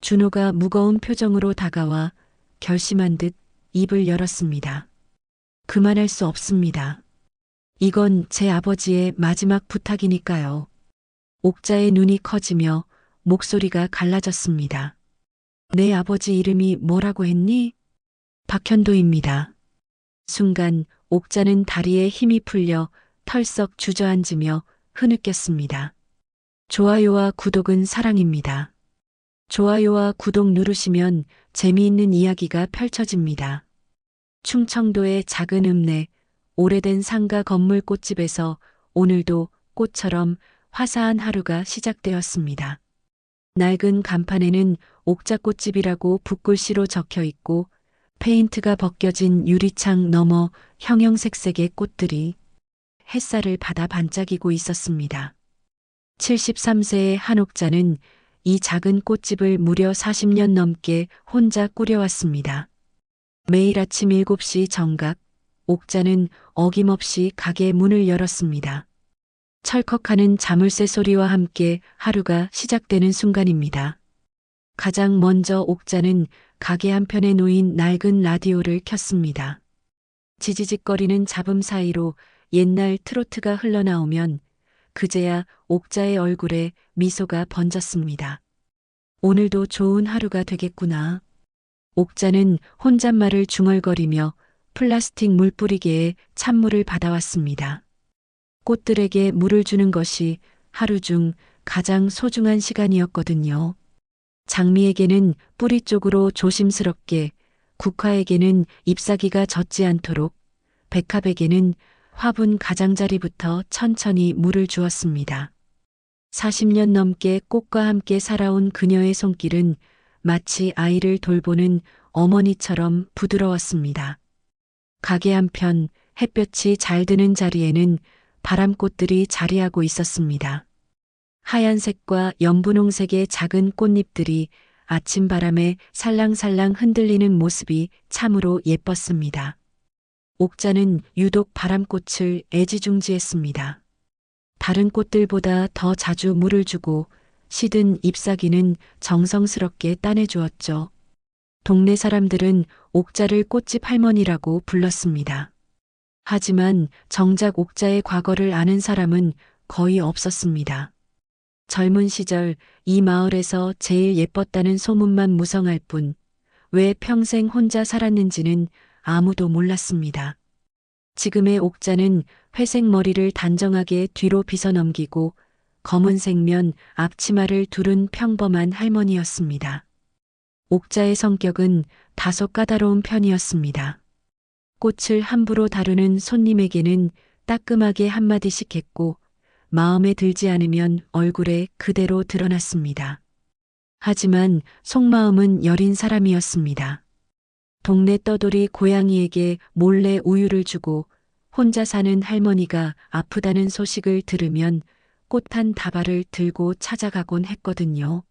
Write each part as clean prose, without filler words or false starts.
준호가 무거운 표정으로 다가와 결심한 듯 입을 열었습니다. 그만할 수 없습니다. 이건 제 아버지의 마지막 부탁이니까요. 옥자의 눈이 커지며 목소리가 갈라졌습니다. 내 아버지 이름이 뭐라고 했니? 박현도입니다. 순간 옥자는 다리에 힘이 풀려 털썩 주저앉으며 흐느꼈습니다. 좋아요와 구독은 사랑입니다. 좋아요와 구독 누르시면 재미있는 이야기가 펼쳐집니다. 충청도의 작은 읍내 오래된 상가 건물 꽃집에서 오늘도 꽃처럼 화사한 하루가 시작되었습니다. 낡은 간판에는 옥자꽃집이라고 붓글씨로 적혀 있고 페인트가 벗겨진 유리창 너머 형형색색의 꽃들이 햇살을 받아 반짝이고 있었습니다. 73세의 한옥자는 이 작은 꽃집을 무려 40년 넘게 혼자 꾸려왔습니다. 매일 아침 7시 정각, 옥자는 어김없이 가게 문을 열었습니다. 철컥하는 자물쇠 소리와 함께 하루가 시작되는 순간입니다. 가장 먼저 옥자는 가게 한편에 놓인 낡은 라디오를 켰습니다. 지지직거리는 잡음 사이로 옛날 트로트가 흘러나오면 그제야 옥자의 얼굴에 미소가 번졌습니다. 오늘도 좋은 하루가 되겠구나. 옥자는 혼잣말을 중얼거리며 플라스틱 물뿌리개에 찬물을 받아왔습니다. 꽃들에게 물을 주는 것이 하루 중 가장 소중한 시간이었거든요. 장미에게는 뿌리 쪽으로 조심스럽게, 국화에게는 잎사귀가 젖지 않도록, 백합에게는 화분 가장자리부터 천천히 물을 주었습니다. 40년 넘게 꽃과 함께 살아온 그녀의 손길은 마치 아이를 돌보는 어머니처럼 부드러웠습니다. 가게 한편 햇볕이 잘 드는 자리에는 바람꽃들이 자리하고 있었습니다. 하얀색과 연분홍색의 작은 꽃잎들이 아침 바람에 살랑살랑 흔들리는 모습이 참으로 예뻤습니다. 옥자는 유독 바람꽃을 애지중지했습니다. 다른 꽃들보다 더 자주 물을 주고 시든 잎사귀는 정성스럽게 따내주었죠. 동네 사람들은 옥자를 꽃집 할머니라고 불렀습니다. 하지만 정작 옥자의 과거를 아는 사람은 거의 없었습니다. 젊은 시절 이 마을에서 제일 예뻤다는 소문만 무성할 뿐, 왜 평생 혼자 살았는지는 아무도 몰랐습니다. 지금의 옥자는 회색 머리를 단정하게 뒤로 빗어넘기고 검은색 면 앞치마를 두른 평범한 할머니였습니다. 옥자의 성격은 다소 까다로운 편이었습니다. 꽃을 함부로 다루는 손님에게는 따끔하게 한마디씩 했고 마음에 들지 않으면 얼굴에 그대로 드러났습니다. 하지만 속마음은 여린 사람이었습니다. 동네 떠돌이 고양이에게 몰래 우유를 주고 혼자 사는 할머니가 아프다는 소식을 들으면 꽃 한 다발을 들고 찾아가곤 했거든요.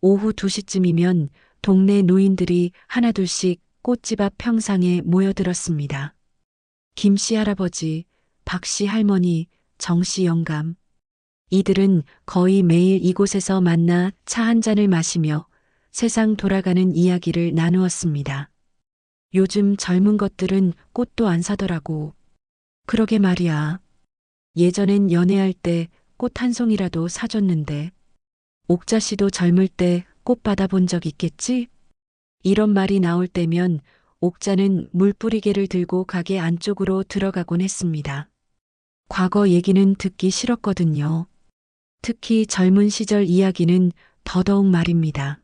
오후 2시쯤이면 동네 노인들이 하나둘씩 꽃집 앞 평상에 모여들었습니다. 김씨 할아버지, 박씨 할머니, 정씨 영감. 이들은 거의 매일 이곳에서 만나 차 한 잔을 마시며 세상 돌아가는 이야기를 나누었습니다. 요즘 젊은 것들은 꽃도 안 사더라고. 그러게 말이야. 예전엔 연애할 때 꽃 한 송이라도 사줬는데. 옥자 씨도 젊을 때 꽃 받아본 적 있겠지? 이런 말이 나올 때면 옥자는 물뿌리개를 들고 가게 안쪽으로 들어가곤 했습니다. 과거 얘기는 듣기 싫었거든요. 특히 젊은 시절 이야기는 더더욱 말입니다.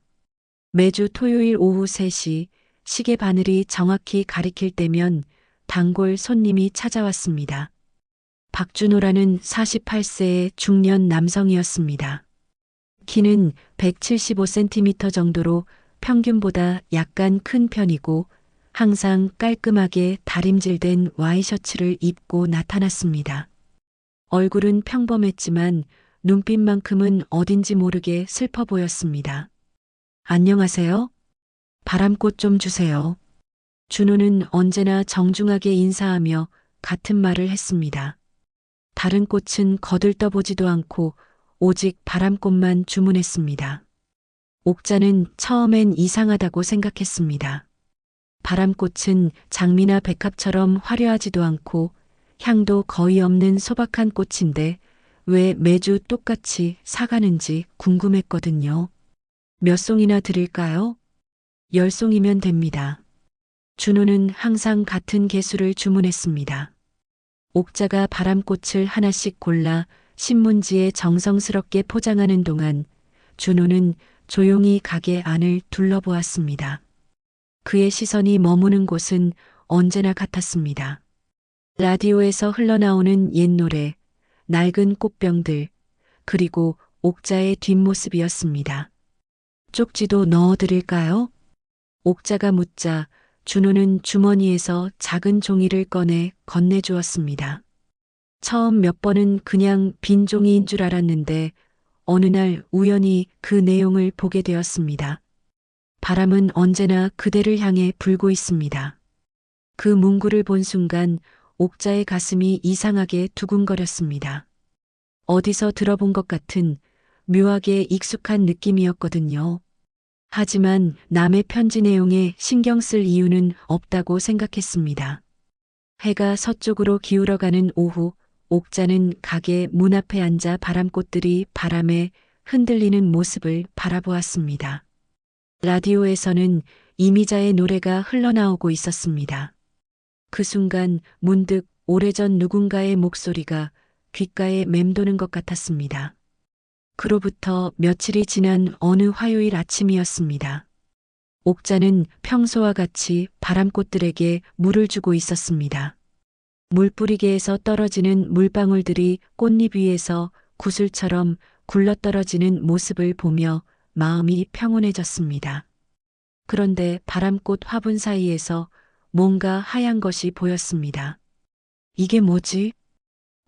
매주 토요일 오후 3시 시계 바늘이 정확히 가리킬 때면 단골 손님이 찾아왔습니다. 박준호라는 48세의 중년 남성이었습니다. 키는 175cm 정도로 평균보다 약간 큰 편이고 항상 깔끔하게 다림질된 와이셔츠를 입고 나타났습니다. 얼굴은 평범했지만 눈빛만큼은 어딘지 모르게 슬퍼 보였습니다. 안녕하세요. 바람꽃 좀 주세요. 준호는 언제나 정중하게 인사하며 같은 말을 했습니다. 다른 꽃은 거들떠보지도 않고 오직 바람꽃만 주문했습니다. 옥자는 처음엔 이상하다고 생각했습니다. 바람꽃은 장미나 백합처럼 화려하지도 않고 향도 거의 없는 소박한 꽃인데 왜 매주 똑같이 사가는지 궁금했거든요. 몇 송이나 드릴까요? 10송이면 됩니다. 준호는 항상 같은 개수를 주문했습니다. 옥자가 바람꽃을 하나씩 골라 신문지에 정성스럽게 포장하는 동안 준호는 조용히 가게 안을 둘러보았습니다. 그의 시선이 머무는 곳은 언제나 같았습니다. 라디오에서 흘러나오는 옛 노래, 낡은 꽃병들, 그리고 옥자의 뒷모습이었습니다. 쪽지도 넣어드릴까요? 옥자가 묻자 준호는 주머니에서 작은 종이를 꺼내 건네주었습니다. 처음 몇 번은 그냥 빈 종이인 줄 알았는데 어느 날 우연히 그 내용을 보게 되었습니다. 바람은 언제나 그대를 향해 불고 있습니다. 그 문구를 본 순간 옥자의 가슴이 이상하게 두근거렸습니다. 어디서 들어본 것 같은 묘하게 익숙한 느낌이었거든요. 하지만 남의 편지 내용에 신경 쓸 이유는 없다고 생각했습니다. 해가 서쪽으로 기울어가는 오후, 옥자는 가게 문 앞에 앉아 바람꽃들이 바람에 흔들리는 모습을 바라보았습니다. 라디오에서는 이미자의 노래가 흘러나오고 있었습니다. 그 순간 문득 오래전 누군가의 목소리가 귓가에 맴도는 것 같았습니다. 그로부터 며칠이 지난 어느 화요일 아침이었습니다. 옥자는 평소와 같이 바람꽃들에게 물을 주고 있었습니다. 물뿌리개에서 떨어지는 물방울들이 꽃잎 위에서 구슬처럼 굴러떨어지는 모습을 보며 마음이 평온해졌습니다. 그런데 바람꽃 화분 사이에서 뭔가 하얀 것이 보였습니다. 이게 뭐지?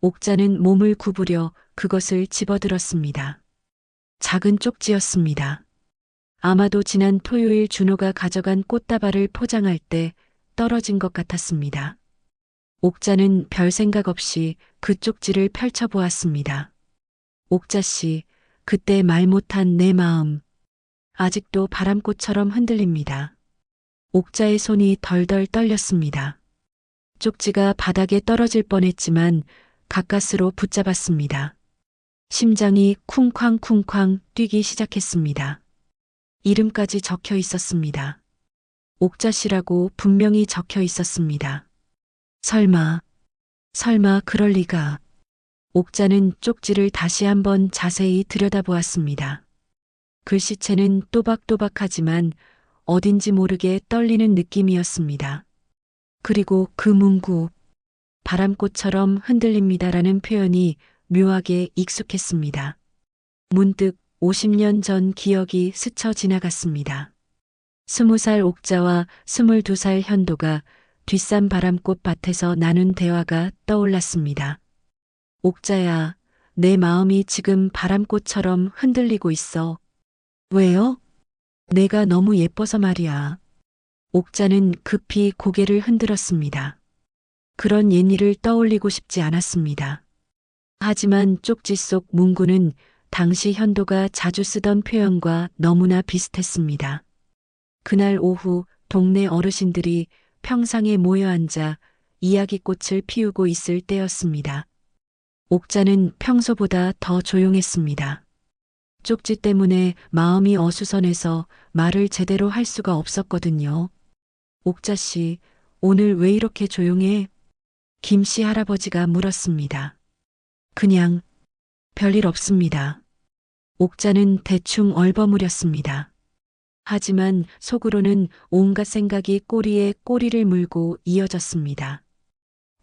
옥자는 몸을 구부려 그것을 집어들었습니다. 작은 쪽지였습니다. 아마도 지난 토요일 준호가 가져간 꽃다발을 포장할 때 떨어진 것 같았습니다. 옥자는 별 생각 없이 그 쪽지를 펼쳐보았습니다. 옥자 씨, 그때 말 못한 내 마음, 아직도 바람꽃처럼 흔들립니다. 옥자의 손이 덜덜 떨렸습니다. 쪽지가 바닥에 떨어질 뻔했지만 가까스로 붙잡았습니다. 심장이 쿵쾅쿵쾅 뛰기 시작했습니다. 이름까지 적혀 있었습니다. 옥자 씨라고 분명히 적혀 있었습니다. 설마 그럴 리가. 옥자는 쪽지를 다시 한번 자세히 들여다보았습니다. 글씨체는 또박또박하지만 어딘지 모르게 떨리는 느낌이었습니다. 그리고 그 문구, 바람꽃처럼 흔들립니다라는 표현이 묘하게 익숙했습니다. 문득 50년 전 기억이 스쳐 지나갔습니다. 20살 옥자와 22살 현도가 뒷산 바람꽃 밭에서 나눈 대화가 떠올랐습니다. 옥자야, 내 마음이 지금 바람꽃처럼 흔들리고 있어. 왜요? 내가 너무 예뻐서 말이야. 옥자는 급히 고개를 흔들었습니다. 그런 옛일을 떠올리고 싶지 않았습니다. 하지만 쪽지 속 문구는 당시 현도가 자주 쓰던 표현과 너무나 비슷했습니다. 그날 오후 동네 어르신들이 평상에 모여 앉아 이야기꽃을 피우고 있을 때였습니다. 옥자는 평소보다 더 조용했습니다. 쪽지 때문에 마음이 어수선해서 말을 제대로 할 수가 없었거든요. 옥자 씨, 오늘 왜 이렇게 조용해? 김씨 할아버지가 물었습니다. 그냥 별일 없습니다. 옥자는 대충 얼버무렸습니다. 하지만 속으로는 온갖 생각이 꼬리에 꼬리를 물고 이어졌습니다.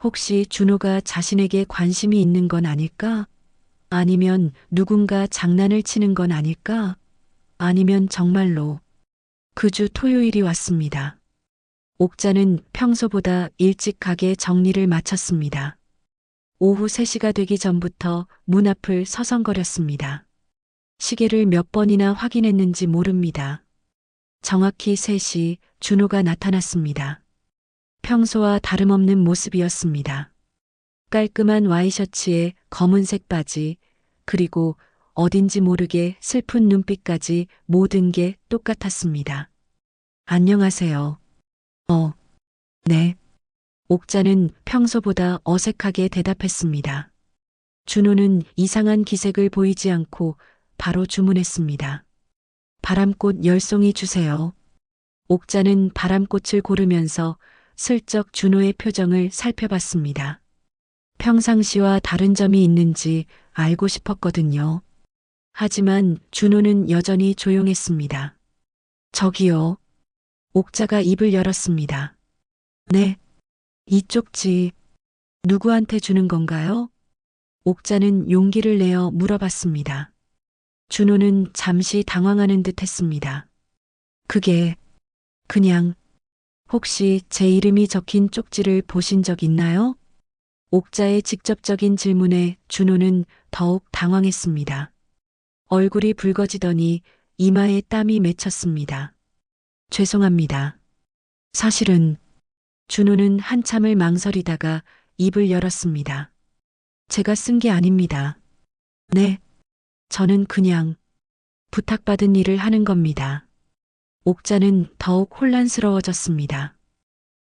혹시 준호가 자신에게 관심이 있는 건 아닐까? 아니면 누군가 장난을 치는 건 아닐까? 아니면 정말로 그 주 토요일이 왔습니다. 옥자는 평소보다 일찍 가게 정리를 마쳤습니다. 오후 3시가 되기 전부터 문 앞을 서성거렸습니다. 시계를 몇 번이나 확인했는지 모릅니다. 정확히 3시 준호가 나타났습니다. 평소와 다름없는 모습이었습니다. 깔끔한 와이셔츠에 검은색 바지, 그리고 어딘지 모르게 슬픈 눈빛까지 모든 게 똑같았습니다. 안녕하세요. 네. 옥자는 평소보다 어색하게 대답했습니다. 준호는 이상한 기색을 보이지 않고 바로 주문했습니다. 바람꽃 10송이 주세요. 옥자는 바람꽃을 고르면서 슬쩍 준호의 표정을 살펴봤습니다. 평상시와 다른 점이 있는지 알고 싶었거든요. 하지만 준호는 여전히 조용했습니다. 저기요. 옥자가 입을 열었습니다. 네. 이 쪽지 누구한테 주는 건가요? 옥자는 용기를 내어 물어봤습니다. 준호는 잠시 당황하는 듯 했습니다. 그게 그냥 혹시 제 이름이 적힌 쪽지를 보신 적 있나요? 옥자의 직접적인 질문에 준호는 더욱 당황했습니다. 얼굴이 붉어지더니 이마에 땀이 맺혔습니다. 죄송합니다. 사실은 준호는 한참을 망설이다가 입을 열었습니다. 제가 쓴 게 아닙니다. 네, 저는 그냥 부탁받은 일을 하는 겁니다. 옥자는 더욱 혼란스러워졌습니다.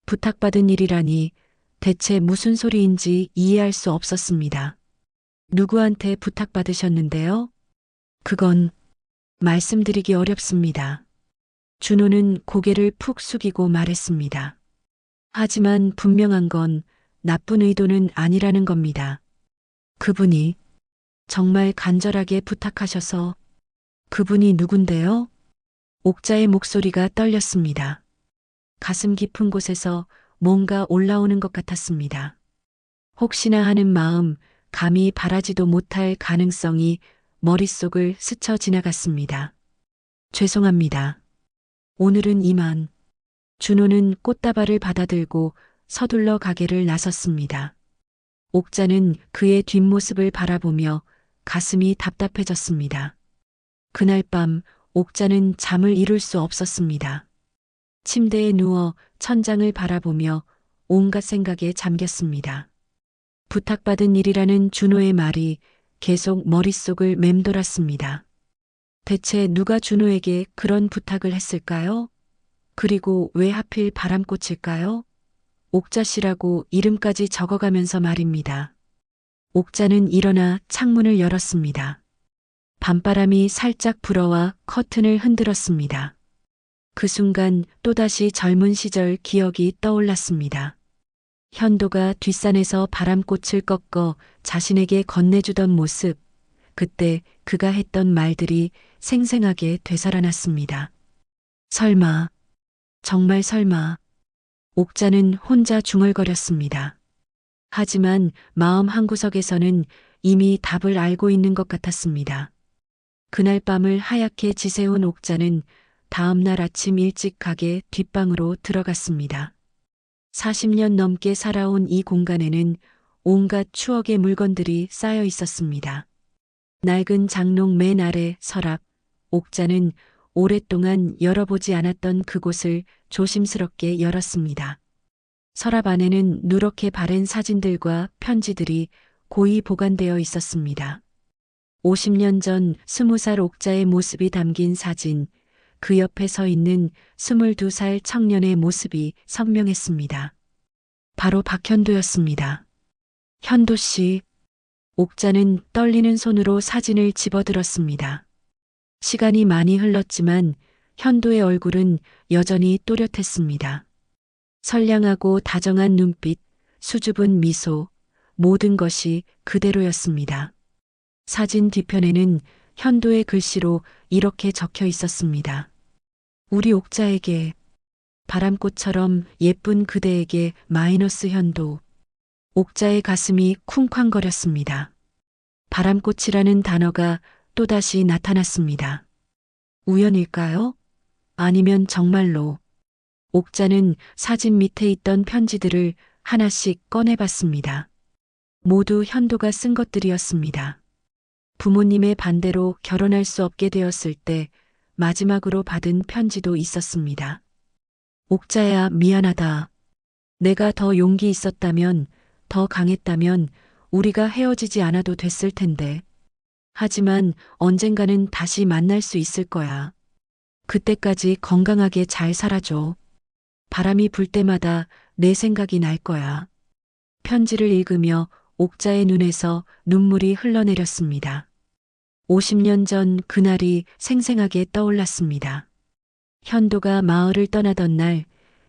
부탁받은 일이라니 대체 무슨 소리인지 이해할 수 없었습니다. 누구한테 부탁받으셨는데요? 그건 말씀드리기 어렵습니다. 준호는 고개를 푹 숙이고 말했습니다. 하지만 분명한 건 나쁜 의도는 아니라는 겁니다. 그분이 정말 간절하게 부탁하셔서 그분이 누군데요? 옥자의 목소리가 떨렸습니다. 가슴 깊은 곳에서 뭔가 올라오는 것 같았습니다. 혹시나 하는 마음, 감히 바라지도 못할 가능성이 머릿속을 스쳐 지나갔습니다. 죄송합니다. 오늘은 이만. 준호는 꽃다발을 받아들고 서둘러 가게를 나섰습니다. 옥자는 그의 뒷모습을 바라보며 가슴이 답답해졌습니다. 그날 밤 옥자는 잠을 이룰 수 없었습니다. 침대에 누워 천장을 바라보며 온갖 생각에 잠겼습니다. 부탁받은 일이라는 준호의 말이 계속 머릿속을 맴돌았습니다. 대체 누가 준호에게 그런 부탁을 했을까요? 그리고 왜 하필 바람꽃일까요? 옥자 씨라고 이름까지 적어가면서 말입니다. 옥자는 일어나 창문을 열었습니다. 밤바람이 살짝 불어와 커튼을 흔들었습니다. 그 순간 또다시 젊은 시절 기억이 떠올랐습니다. 현도가 뒷산에서 바람꽃을 꺾어 자신에게 건네주던 모습, 그때 그가 했던 말들이 생생하게 되살아났습니다. 설마, 정말 설마. 옥자는 혼자 중얼거렸습니다. 하지만 마음 한구석에서는 이미 답을 알고 있는 것 같았습니다. 그날 밤을 하얗게 지새운 옥자는 다음 날 아침 일찍 가게 뒷방으로 들어갔습니다. 40년 넘게 살아온 이 공간에는 온갖 추억의 물건들이 쌓여 있었습니다. 낡은 장롱 맨 아래 서랍, 옥자는 오랫동안 열어보지 않았던 그곳을 조심스럽게 열었습니다. 서랍 안에는 누렇게 바랜 사진들과 편지들이 고이 보관되어 있었습니다. 50년 전 20살 옥자의 모습이 담긴 사진, 그 옆에 서 있는 22살 청년의 모습이 선명했습니다. 바로 박현도였습니다. 현도 씨, 옥자는 떨리는 손으로 사진을 집어들었습니다. 시간이 많이 흘렀지만 현도의 얼굴은 여전히 또렷했습니다. 선량하고 다정한 눈빛, 수줍은 미소, 모든 것이 그대로였습니다. 사진 뒤편에는 현도의 글씨로 이렇게 적혀 있었습니다. 우리 옥자에게, 바람꽃처럼 예쁜 그대에게 마이너스 현도. 옥자의 가슴이 쿵쾅거렸습니다. 바람꽃이라는 단어가 또다시 나타났습니다. 우연일까요? 아니면 정말로. 옥자는 사진 밑에 있던 편지들을 하나씩 꺼내봤습니다. 모두 현도가 쓴 것들이었습니다. 부모님의 반대로 결혼할 수 없게 되었을 때 마지막으로 받은 편지도 있었습니다. 옥자야, 미안하다. 내가 더 용기 있었다면, 더 강했다면 우리가 헤어지지 않아도 됐을 텐데. 하지만 언젠가는 다시 만날 수 있을 거야. 그때까지 건강하게 잘 살아줘. 바람이 불 때마다 내 생각이 날 거야. 편지를 읽으며 옥자의 눈에서 눈물이 흘러내렸습니다. 50년 전 그날이 생생하게 떠올랐습니다. 현도가 마을을 떠나던 날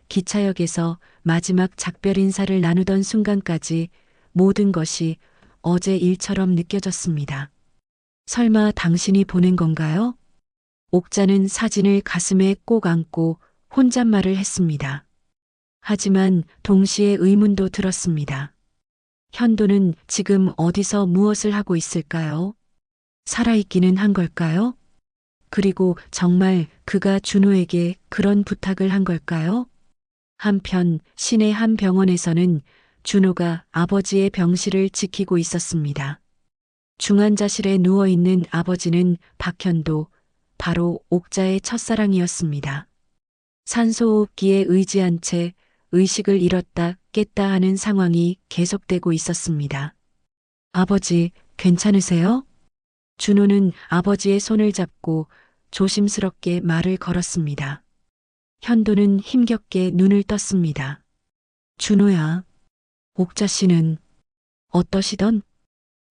기차역에서 마지막 작별 인사를 나누던 순간까지 모든 것이 어제 일처럼 느껴졌습니다. 설마 당신이 보낸 건가요? 옥자는 사진을 가슴에 꼭 안고 혼잣말을 했습니다. 하지만 동시에 의문도 들었습니다. 현도는 지금 어디서 무엇을 하고 있을까요? 살아있기는 한 걸까요? 그리고 정말 그가 준호에게 그런 부탁을 한 걸까요? 한편 시내 한 병원에서는 준호가 아버지의 병실을 지키고 있었습니다. 중환자실에 누워있는 아버지는 박현도, 바로 옥자의 첫사랑이었습니다. 산소호흡기에 의지한 채 의식을 잃었다 깼다 하는 상황이 계속되고 있었습니다. 아버지, 괜찮으세요? 준호는 아버지의 손을 잡고 조심스럽게 말을 걸었습니다. 현도는 힘겹게 눈을 떴습니다. 준호야, 옥자 씨는 어떠시던?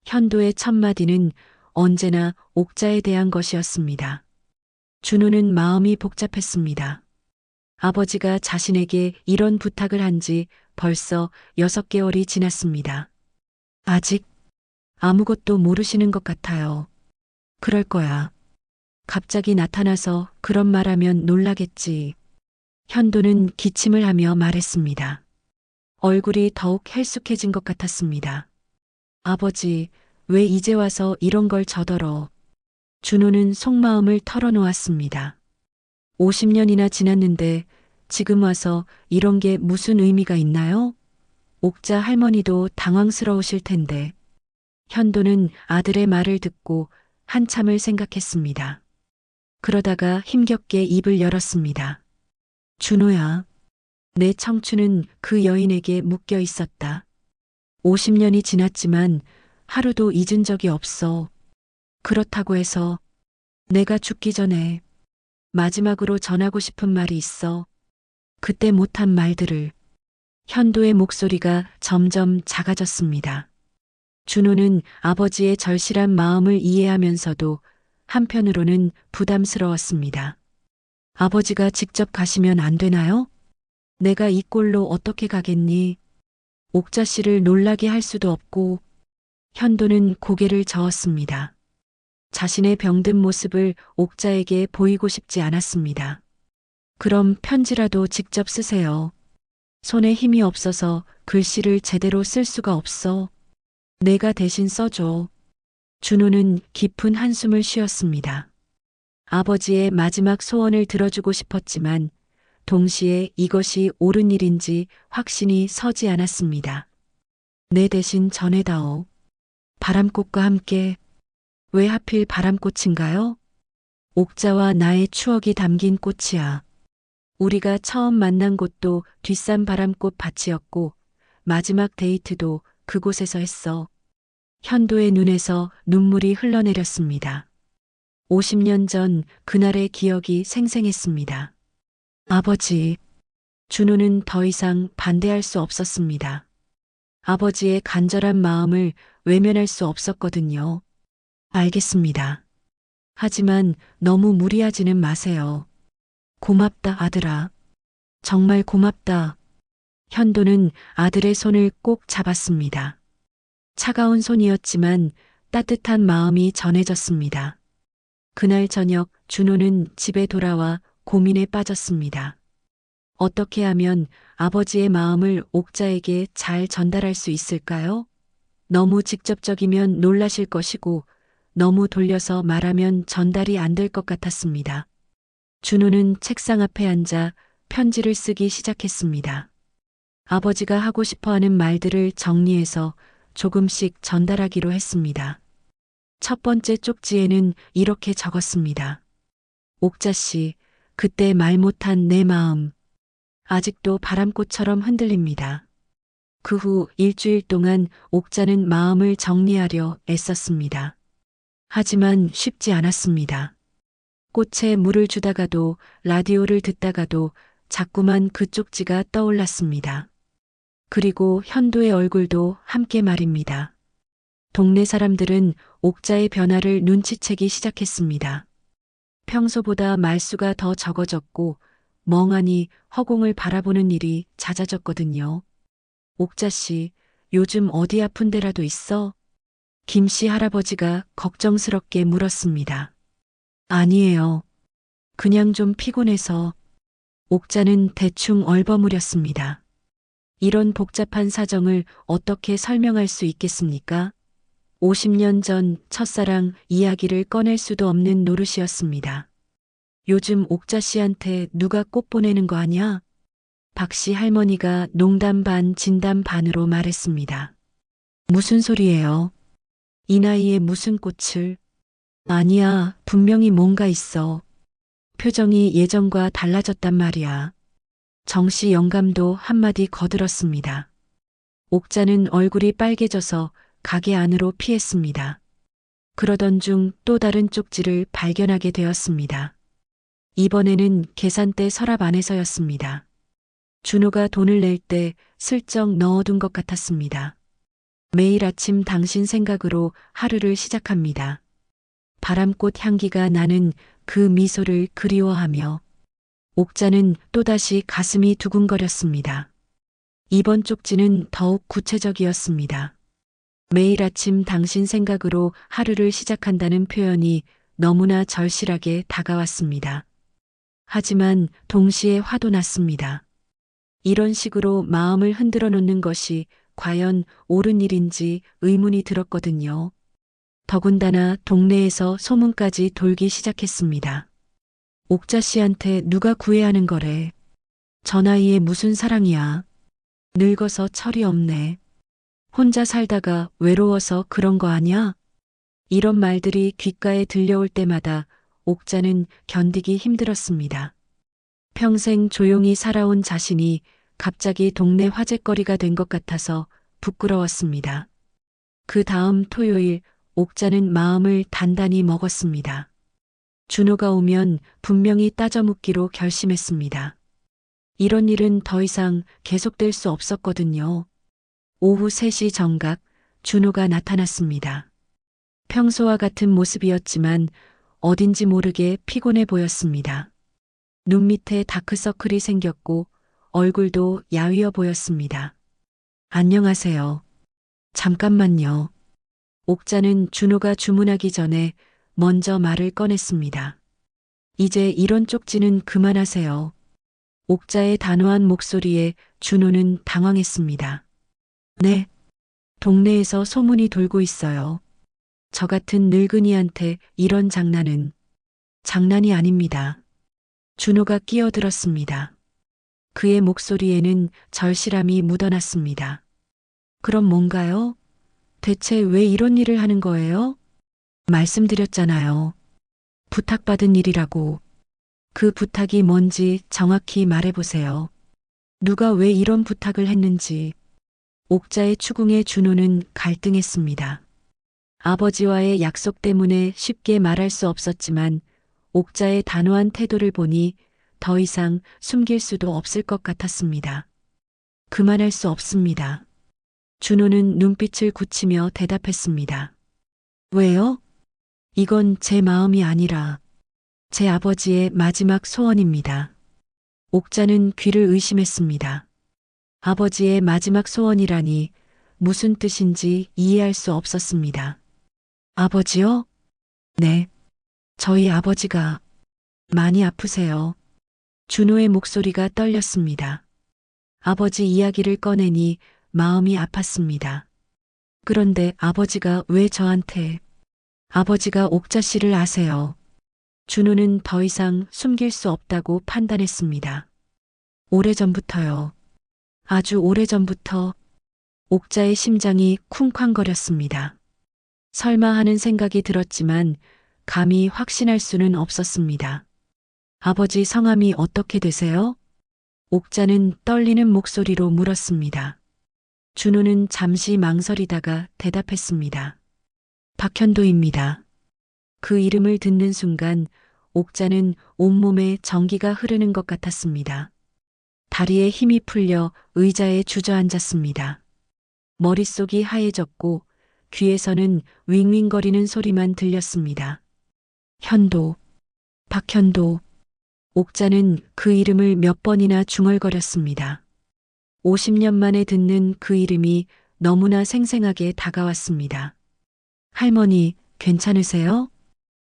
현도의 첫마디는 언제나 옥자에 대한 것이었습니다. 준호는 마음이 복잡했습니다. 아버지가 자신에게 이런 부탁을 한 지 벌써 6개월이 지났습니다. 아직 아무것도 모르시는 것 같아요. 그럴 거야. 갑자기 나타나서 그런 말하면 놀라겠지. 현도는 기침을 하며 말했습니다. 얼굴이 더욱 헬쑥해진 것 같았습니다. 아버지, 왜 이제 와서 이런 걸 저더러. 준호는 속마음을 털어놓았습니다. 50년이나 지났는데 지금 와서 이런 게 무슨 의미가 있나요? 옥자 할머니도 당황스러우실 텐데. 현도는 아들의 말을 듣고 한참을 생각했습니다. 그러다가 힘겹게 입을 열었습니다. 준호야, 내 청춘은 그 여인에게 묶여 있었다. 50년이 지났지만 하루도 잊은 적이 없어. 그렇다고 해서 내가 죽기 전에 마지막으로 전하고 싶은 말이 있어. 그때 못한 말들을. 현도의 목소리가 점점 작아졌습니다. 준호는 아버지의 절실한 마음을 이해하면서도 한편으로는 부담스러웠습니다. 아버지가 직접 가시면 안 되나요? 내가 이 꼴로 어떻게 가겠니? 옥자 씨를 놀라게 할 수도 없고. 현도는 고개를 저었습니다. 자신의 병든 모습을 옥자에게 보이고 싶지 않았습니다. 그럼 편지라도 직접 쓰세요. 손에 힘이 없어서 글씨를 제대로 쓸 수가 없어. 내가 대신 써줘. 준호는 깊은 한숨을 쉬었습니다. 아버지의 마지막 소원을 들어주고 싶었지만 동시에 이것이 옳은 일인지 확신이 서지 않았습니다. 내 대신 전해다오. 바람꽃과 함께. 왜 하필 바람꽃인가요? 옥자와 나의 추억이 담긴 꽃이야. 우리가 처음 만난 곳도 뒷산 바람꽃 밭이었고 마지막 데이트도 그곳에서 했어. 현도의 눈에서 눈물이 흘러내렸습니다. 50년 전 그날의 기억이 생생했습니다. 아버지, 준호는 더 이상 반대할 수 없었습니다. 아버지의 간절한 마음을 외면할 수 없었거든요. 알겠습니다. 하지만 너무 무리하지는 마세요. 고맙다, 아들아. 정말 고맙다. 현도는 아들의 손을 꼭 잡았습니다. 차가운 손이었지만 따뜻한 마음이 전해졌습니다. 그날 저녁 준호는 집에 돌아와 고민에 빠졌습니다. 어떻게 하면 아버지의 마음을 옥자에게 잘 전달할 수 있을까요? 너무 직접적이면 놀라실 것이고 너무 돌려서 말하면 전달이 안 될 것 같았습니다. 준호는 책상 앞에 앉아 편지를 쓰기 시작했습니다. 아버지가 하고 싶어 하는 말들을 정리해서 조금씩 전달하기로 했습니다. 첫 번째 쪽지에는 이렇게 적었습니다. 옥자 씨, 그때 말 못한 내 마음. 아직도 바람꽃처럼 흔들립니다. 그 후 일주일 동안 옥자는 마음을 정리하려 애썼습니다. 하지만 쉽지 않았습니다. 꽃에 물을 주다가도 라디오를 듣다가도 자꾸만 그 쪽지가 떠올랐습니다. 그리고 현도의 얼굴도 함께 말입니다. 동네 사람들은 옥자의 변화를 눈치채기 시작했습니다. 평소보다 말수가 더 적어졌고 멍하니 허공을 바라보는 일이 잦아졌거든요. 옥자 씨, 요즘 어디 아픈 데라도 있어? 김씨 할아버지가 걱정스럽게 물었습니다. 아니에요. 그냥 좀 피곤해서. 옥자는 대충 얼버무렸습니다. 이런 복잡한 사정을 어떻게 설명할 수 있겠습니까? 50년 전 첫사랑 이야기를 꺼낼 수도 없는 노릇이었습니다. 요즘 옥자 씨한테 누가 꽃 보내는 거 아냐? 박씨 할머니가 농담 반 진담 반으로 말했습니다. 무슨 소리예요? 이 나이에 무슨 꽃을? 아니야, 분명히 뭔가 있어. 표정이 예전과 달라졌단 말이야. 정씨 영감도 한마디 거들었습니다. 옥자는 얼굴이 빨개져서 가게 안으로 피했습니다. 그러던 중 또 다른 쪽지를 발견하게 되었습니다. 이번에는 계산대 서랍 안에서였습니다. 준호가 돈을 낼 때 슬쩍 넣어둔 것 같았습니다. 매일 아침 당신 생각으로 하루를 시작합니다. 바람꽃 향기가 나는 그 미소를 그리워하며 옥자는 또다시 가슴이 두근거렸습니다. 이번 쪽지는 더욱 구체적이었습니다. 매일 아침 당신 생각으로 하루를 시작한다는 표현이 너무나 절실하게 다가왔습니다. 하지만 동시에 화도 났습니다. 이런 식으로 마음을 흔들어 놓는 것이 과연 옳은 일인지 의문이 들었거든요. 더군다나 동네에서 소문까지 돌기 시작했습니다. 옥자 씨한테 누가 구애하는 거래. 저 나이에 무슨 사랑이야. 늙어서 철이 없네. 혼자 살다가 외로워서 그런 거 아냐? 이런 말들이 귓가에 들려올 때마다 옥자는 견디기 힘들었습니다. 평생 조용히 살아온 자신이 갑자기 동네 화제거리가 된 것 같아서 부끄러웠습니다. 그 다음 토요일 옥자는 마음을 단단히 먹었습니다. 준호가 오면 분명히 따져 묻기로 결심했습니다. 이런 일은 더 이상 계속될 수 없었거든요. 오후 3시 정각 준호가 나타났습니다. 평소와 같은 모습이었지만 어딘지 모르게 피곤해 보였습니다. 눈 밑에 다크서클이 생겼고 얼굴도 야위어 보였습니다. 안녕하세요. 잠깐만요. 옥자는 준호가 주문하기 전에 먼저 말을 꺼냈습니다. 이제 이런 쪽지는 그만하세요. 옥자의 단호한 목소리에 준호는 당황했습니다. 네. 동네에서 소문이 돌고 있어요. 저 같은 늙은이한테 이런 장난은 장난이 아닙니다. 준호가 끼어들었습니다. 그의 목소리에는 절실함이 묻어났습니다. 그럼 뭔가요? 대체 왜 이런 일을 하는 거예요? 말씀드렸잖아요. 부탁받은 일이라고. 그 부탁이 뭔지 정확히 말해보세요. 누가 왜 이런 부탁을 했는지. 옥자의 추궁에 준호는 갈등했습니다. 아버지와의 약속 때문에 쉽게 말할 수 없었지만 옥자의 단호한 태도를 보니 더 이상 숨길 수도 없을 것 같았습니다. 그만할 수 없습니다. 준호는 눈빛을 굳히며 대답했습니다. 왜요? 이건 제 마음이 아니라 제 아버지의 마지막 소원입니다. 옥자는 귀를 의심했습니다. 아버지의 마지막 소원이라니 무슨 뜻인지 이해할 수 없었습니다. 아버지요? 네. 저희 아버지가 많이 아프세요. 준호의 목소리가 떨렸습니다. 아버지 이야기를 꺼내니 마음이 아팠습니다. 그런데 아버지가 왜 저한테, 아버지가 옥자 씨를 아세요. 준호는 더 이상 숨길 수 없다고 판단했습니다. 오래전부터요. 아주 오래전부터. 옥자의 심장이 쿵쾅거렸습니다. 설마 하는 생각이 들었지만 감히 확신할 수는 없었습니다. 아버지 성함이 어떻게 되세요? 옥자는 떨리는 목소리로 물었습니다. 준호는 잠시 망설이다가 대답했습니다. 박현도입니다. 그 이름을 듣는 순간 옥자는 온몸에 전기가 흐르는 것 같았습니다. 다리에 힘이 풀려 의자에 주저앉았습니다. 머릿속이 하얘졌고 귀에서는 윙윙거리는 소리만 들렸습니다. 현도, 박현도. 옥자는 그 이름을 몇 번이나 중얼거렸습니다. 50년 만에 듣는 그 이름이 너무나 생생하게 다가왔습니다. 할머니, 괜찮으세요?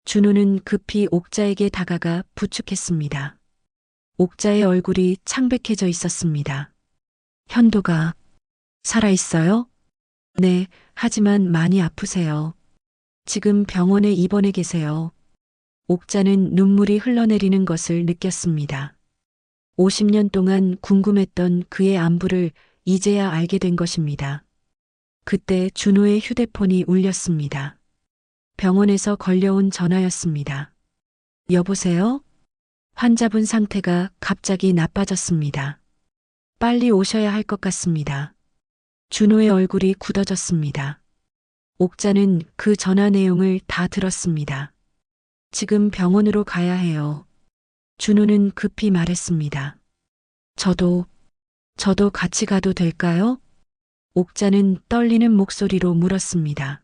준호는 급히 옥자에게 다가가 부축했습니다. 옥자의 얼굴이 창백해져 있었습니다. 현도가 살아있어요? 네, 하지만 많이 아프세요. 지금 병원에 입원해 계세요. 옥자는 눈물이 흘러내리는 것을 느꼈습니다. 50년 동안 궁금했던 그의 안부를 이제야 알게 된 것입니다. 그때 준호의 휴대폰이 울렸습니다. 병원에서 걸려온 전화였습니다. 여보세요? 환자분 상태가 갑자기 나빠졌습니다. 빨리 오셔야 할 것 같습니다. 준호의 얼굴이 굳어졌습니다. 옥자는 그 전화 내용을 다 들었습니다. 지금 병원으로 가야 해요. 준호는 급히 말했습니다. 저도 같이 가도 될까요? 옥자는 떨리는 목소리로 물었습니다.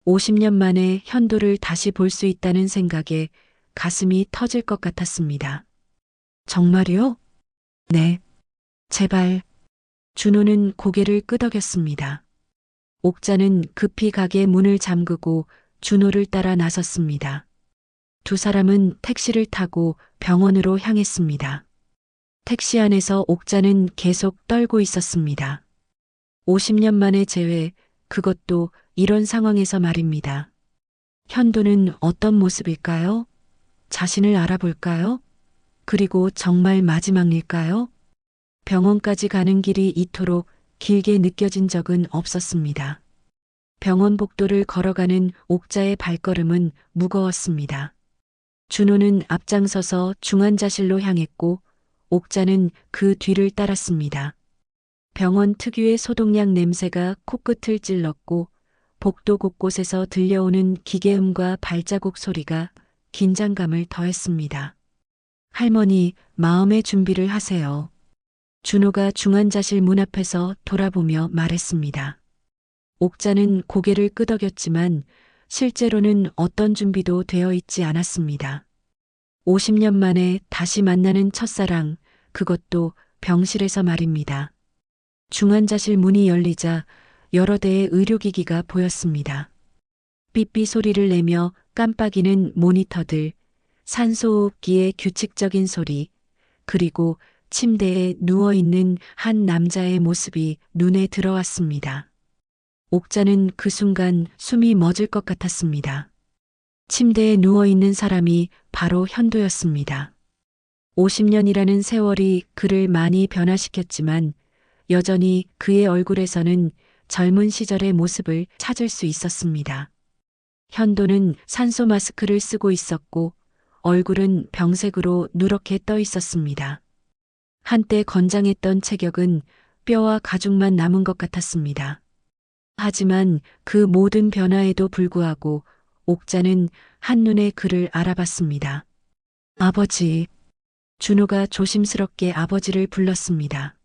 50년 만에 현도를 다시 볼 수 있다는 생각에 가슴이 터질 것 같았습니다. 정말요? 네. 제발. 준호는 고개를 끄덕였습니다. 옥자는 급히 가게 문을 잠그고 준호를 따라 나섰습니다. 두 사람은 택시를 타고 병원으로 향했습니다. 택시 안에서 옥자는 계속 떨고 있었습니다. 50년 만의 재회, 그것도 이런 상황에서 말입니다. 현도는 어떤 모습일까요? 자신을 알아볼까요? 그리고 정말 마지막 일까요? 병원까지 가는 길이 이토록 길게 느껴진 적은 없었습니다. 병원 복도를 걸어가는 옥자의 발걸음은 무거웠습니다. 준호는 앞장서서 중환자실로 향했고 옥자는 그 뒤를 따랐습니다. 병원 특유의 소독약 냄새가 코끝을 찔렀고 복도 곳곳에서 들려오는 기계음과 발자국 소리가 긴장감을 더했습니다. 할머니, 마음의 준비를 하세요. 준호가 중환자실 문 앞에서 돌아보며 말했습니다. 옥자는 고개를 끄덕였지만 실제로는 어떤 준비도 되어 있지 않았습니다. 50년 만에 다시 만나는 첫사랑, 그것도 병실에서 말입니다. 중환자실 문이 열리자 여러 대의 의료기기가 보였습니다. 삐삐 소리를 내며 깜빡이는 모니터들, 산소호흡기의 규칙적인 소리, 그리고 침대에 누워있는 한 남자의 모습이 눈에 들어왔습니다. 옥자는 그 순간 숨이 멎을 것 같았습니다. 침대에 누워있는 사람이 바로 현도였습니다. 50년이라는 세월이 그를 많이 변화시켰지만 여전히 그의 얼굴에서는 젊은 시절의 모습을 찾을 수 있었습니다. 현도는 산소 마스크를 쓰고 있었고 얼굴은 병색으로 누렇게 떠 있었습니다. 한때 건장했던 체격은 뼈와 가죽만 남은 것 같았습니다. 하지만 그 모든 변화에도 불구하고 옥자는 한눈에 그를 알아봤습니다. 아버지. 준호가 조심스럽게 아버지를 불렀습니다.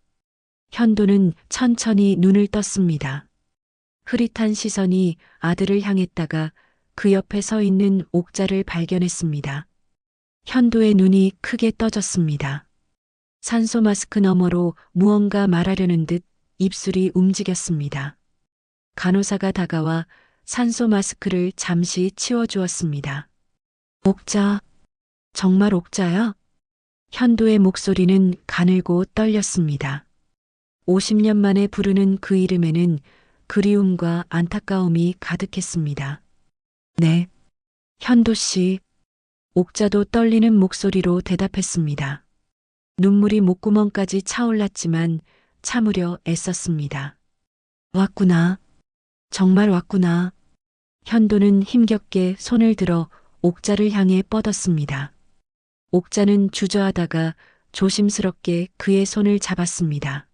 현도는 천천히 눈을 떴습니다. 흐릿한 시선이 아들을 향했다가 그 옆에 서 있는 옥자를 발견했습니다. 현도의 눈이 크게 떠졌습니다. 산소 마스크 너머로 무언가 말하려는 듯 입술이 움직였습니다. 간호사가 다가와 산소 마스크를 잠시 치워주었습니다. 옥자, 정말 옥자야? 현도의 목소리는 가늘고 떨렸습니다. 50년 만에 부르는 그 이름에는 그리움과 안타까움이 가득했습니다. 네, 현도 씨. 옥자도 떨리는 목소리로 대답했습니다. 눈물이 목구멍까지 차올랐지만 참으려 애썼습니다. 왔구나. 정말 왔구나. 현도는 힘겹게 손을 들어 옥자를 향해 뻗었습니다. 옥자는 주저하다가 조심스럽게 그의 손을 잡았습니다.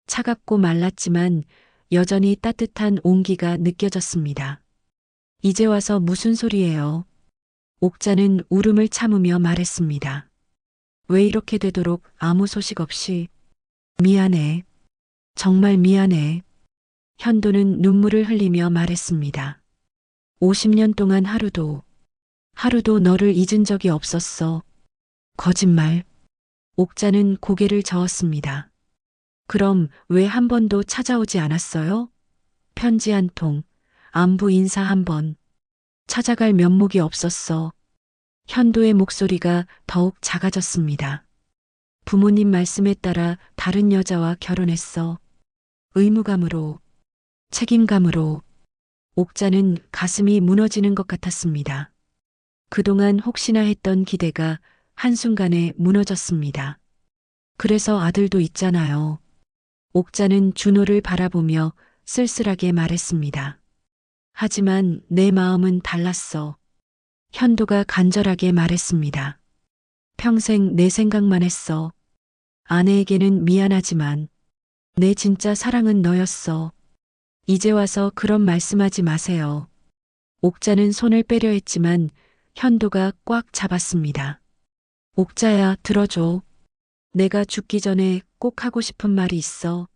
차갑고 말랐지만 여전히 따뜻한 온기가 느껴졌습니다. 이제 와서 무슨 소리예요? 옥자는 울음을 참으며 말했습니다. 왜 이렇게 되도록 아무 소식 없이. 미안해. 정말 미안해. 현도는 눈물을 흘리며 말했습니다. 50년 동안 하루도 너를 잊은 적이 없었어. 거짓말. 옥자는 고개를 저었습니다. 그럼 왜 한 번도 찾아오지 않았어요? 편지 한 통, 안부 인사 한 번. 찾아갈 면목이 없었어. 현도의 목소리가 더욱 작아졌습니다. 부모님 말씀에 따라 다른 여자와 결혼했어. 의무감으로, 책임감으로. 옥자는 가슴이 무너지는 것 같았습니다. 그동안 혹시나 했던 기대가 한순간에 무너졌습니다. 그래서 아들도 있잖아요. 옥자는 준호를 바라보며 쓸쓸하게 말했습니다. 하지만 내 마음은 달랐어. 현도가 간절하게 말했습니다. 평생 내 생각만 했어. 아내에게는 미안하지만 내 진짜 사랑은 너였어. 이제 와서 그런 말씀하지 마세요. 옥자는 손을 빼려 했지만 현도가 꽉 잡았습니다. 옥자야, 들어줘. 내가 죽기 전에 꼭 하고 싶은 말이 있어.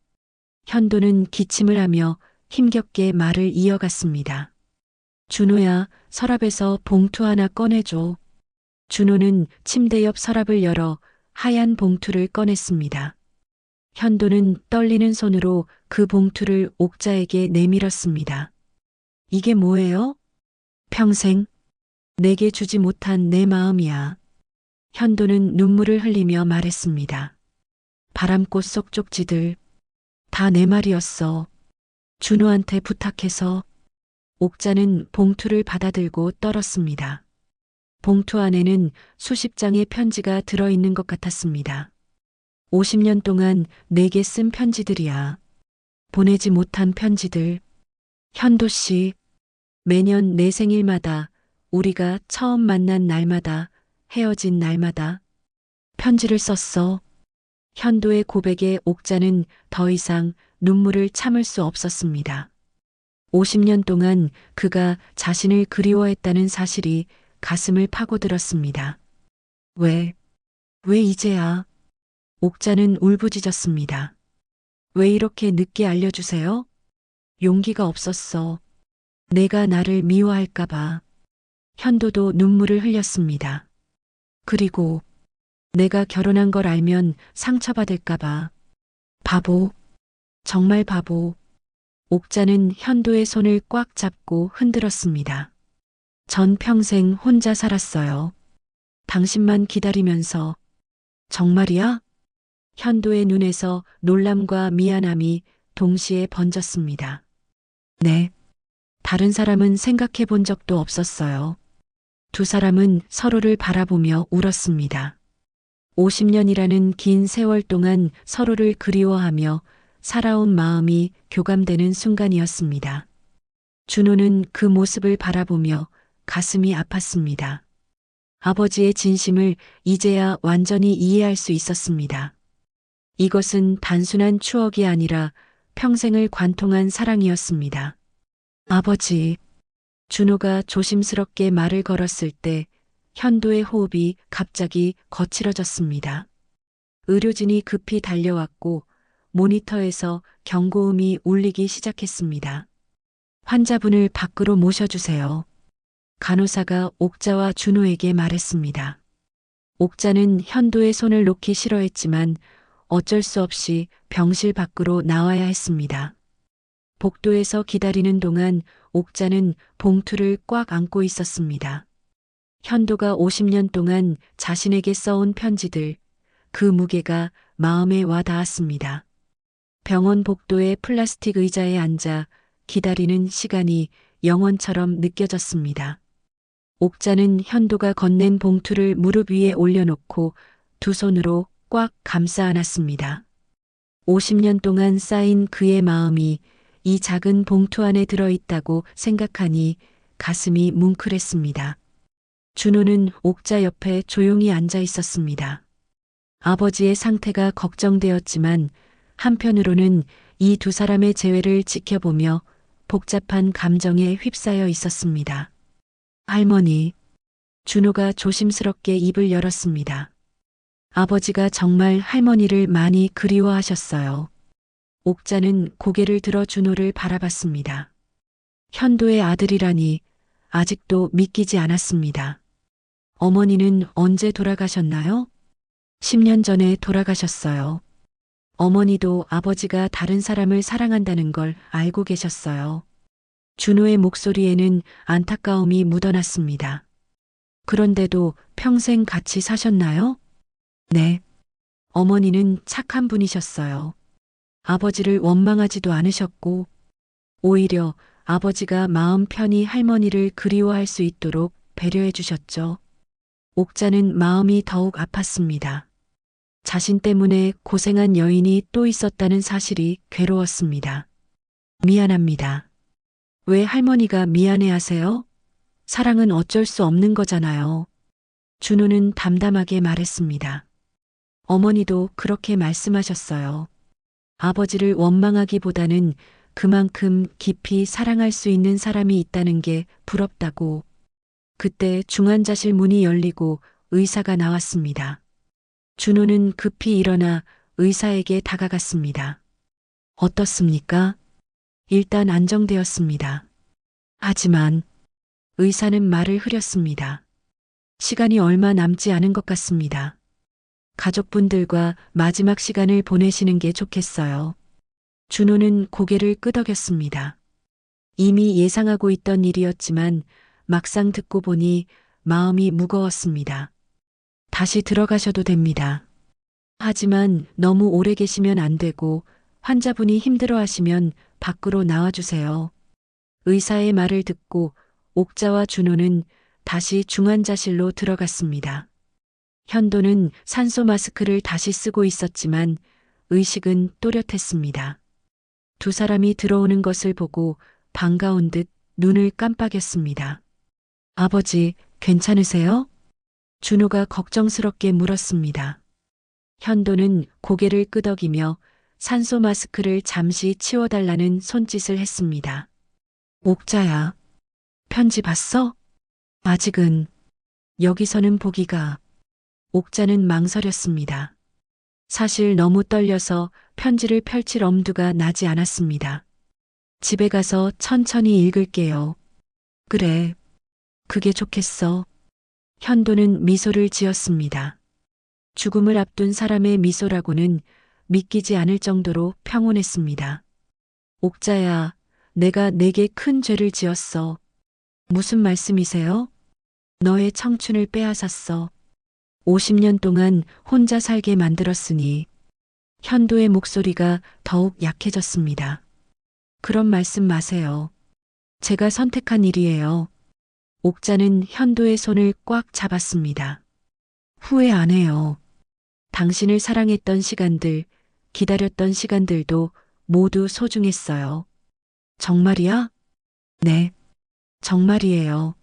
현도는 기침을 하며 힘겹게 말을 이어갔습니다. 준호야, 서랍에서 봉투 하나 꺼내줘. 준호는 침대 옆 서랍을 열어 하얀 봉투를 꺼냈습니다. 현도는 떨리는 손으로 그 봉투를 옥자에게 내밀었습니다. 이게 뭐예요? 평생 내게 주지 못한 내 마음이야. 현도는 눈물을 흘리며 말했습니다. 바람꽃 속 쪽지들, 다 내 말이었어. 준호한테 부탁해서. 옥자는 봉투를 받아들고 떨었습니다. 봉투 안에는 수십 장의 편지가 들어있는 것 같았습니다. 50년 동안 내게 쓴 편지들이야. 보내지 못한 편지들. 현도 씨, 매년 내 생일마다, 우리가 처음 만난 날마다, 헤어진 날마다 편지를 썼어. 현도의 고백에 옥자는 더 이상 눈물을 참을 수 없었습니다. 50년 동안 그가 자신을 그리워했다는 사실이 가슴을 파고들었습니다. 왜 이제야? 옥자는 울부짖었습니다. 왜 이렇게 늦게 알려주세요? 용기가 없었어. 내가 나를 미워할까봐. 현도도 눈물을 흘렸습니다. 그리고 내가 결혼한 걸 알면 상처받을까봐. 바보. 정말 바보. 옥자는 현도의 손을 꽉 잡고 흔들었습니다. 전 평생 혼자 살았어요. 당신만 기다리면서. 정말이야? 현도의 눈에서 놀람과 미안함이 동시에 번졌습니다. 네. 다른 사람은 생각해 본 적도 없었어요. 두 사람은 서로를 바라보며 울었습니다. 50년이라는 긴 세월 동안 서로를 그리워하며 살아온 마음이 교감되는 순간이었습니다. 준호는 그 모습을 바라보며 가슴이 아팠습니다. 아버지의 진심을 이제야 완전히 이해할 수 있었습니다. 이것은 단순한 추억이 아니라 평생을 관통한 사랑이었습니다. 아버지. 준호가 조심스럽게 말을 걸었을 때 현도의 호흡이 갑자기 거칠어졌습니다. 의료진이 급히 달려왔고 모니터에서 경고음이 울리기 시작했습니다. 환자분을 밖으로 모셔주세요. 간호사가 옥자와 준호에게 말했습니다. 옥자는 현도의 손을 놓기 싫어했지만 어쩔 수 없이 병실 밖으로 나와야 했습니다. 복도에서 기다리는 동안 옥자는 봉투를 꽉 안고 있었습니다. 현도가 50년 동안 자신에게 써온 편지들, 그 무게가 마음에 와 닿았습니다. 병원 복도의 플라스틱 의자에 앉아 기다리는 시간이 영원처럼 느껴졌습니다. 옥자는 현도가 건넨 봉투를 무릎 위에 올려놓고 두 손으로 꽉 감싸 안았습니다. 50년 동안 쌓인 그의 마음이 이 작은 봉투 안에 들어있다고 생각하니 가슴이 뭉클했습니다. 준호는 옥자 옆에 조용히 앉아 있었습니다. 아버지의 상태가 걱정되었지만 한편으로는 이 두 사람의 재회를 지켜보며 복잡한 감정에 휩싸여 있었습니다. 할머니, 준호가 조심스럽게 입을 열었습니다. 아버지가 정말 할머니를 많이 그리워하셨어요. 옥자는 고개를 들어 준호를 바라봤습니다. 현도의 아들이라니 아직도 믿기지 않았습니다. 어머니는 언제 돌아가셨나요? 10년 전에 돌아가셨어요. 어머니도 아버지가 다른 사람을 사랑한다는 걸 알고 계셨어요. 준호의 목소리에는 안타까움이 묻어났습니다. 그런데도 평생 같이 사셨나요? 네. 어머니는 착한 분이셨어요. 아버지를 원망하지도 않으셨고, 오히려 아버지가 마음 편히 할머니를 그리워할 수 있도록 배려해 주셨죠. 옥자는 마음이 더욱 아팠습니다. 자신 때문에 고생한 여인이 또 있었다는 사실이 괴로웠습니다. 미안합니다. 왜 할머니가 미안해 하세요? 사랑은 어쩔 수 없는 거잖아요. 준호는 담담하게 말했습니다. 어머니도 그렇게 말씀하셨어요. 아버지를 원망하기보다는 그만큼 깊이 사랑할 수 있는 사람이 있다는 게 부럽다고. 그때 중환자실 문이 열리고 의사가 나왔습니다. 준호는 급히 일어나 의사에게 다가갔습니다. 어떻습니까? 일단 안정되었습니다. 하지만 의사는 말을 흐렸습니다. 시간이 얼마 남지 않은 것 같습니다. 가족분들과 마지막 시간을 보내시는 게 좋겠어요. 준호는 고개를 끄덕였습니다. 이미 예상하고 있던 일이었지만 막상 듣고 보니 마음이 무거웠습니다. 다시 들어가셔도 됩니다. 하지만 너무 오래 계시면 안 되고 환자분이 힘들어하시면 밖으로 나와주세요. 의사의 말을 듣고 옥자와 준호는 다시 중환자실로 들어갔습니다. 현도는 산소 마스크를 다시 쓰고 있었지만 의식은 또렷했습니다. 두 사람이 들어오는 것을 보고 반가운 듯 눈을 깜빡였습니다. 아버지, 괜찮으세요? 준호가 걱정스럽게 물었습니다. 현도는 고개를 끄덕이며 산소 마스크를 잠시 치워달라는 손짓을 했습니다. 옥자야, 편지 봤어? 아직은. 여기서는 보기가. 옥자는 망설였습니다. 사실 너무 떨려서 편지를 펼칠 엄두가 나지 않았습니다. 집에 가서 천천히 읽을게요. 그래, 그게 좋겠어. 현도는 미소를 지었습니다. 죽음을 앞둔 사람의 미소라고는 믿기지 않을 정도로 평온했습니다. 옥자야, 내가 내게 큰 죄를 지었어. 무슨 말씀이세요? 너의 청춘을 빼앗았어. 50년 동안 혼자 살게 만들었으니. 현도의 목소리가 더욱 약해졌습니다. 그런 말씀 마세요. 제가 선택한 일이에요. 옥자는 현도의 손을 꽉 잡았습니다. 후회 안 해요. 당신을 사랑했던 시간들, 기다렸던 시간들도 모두 소중했어요. 정말이야? 네, 정말이에요.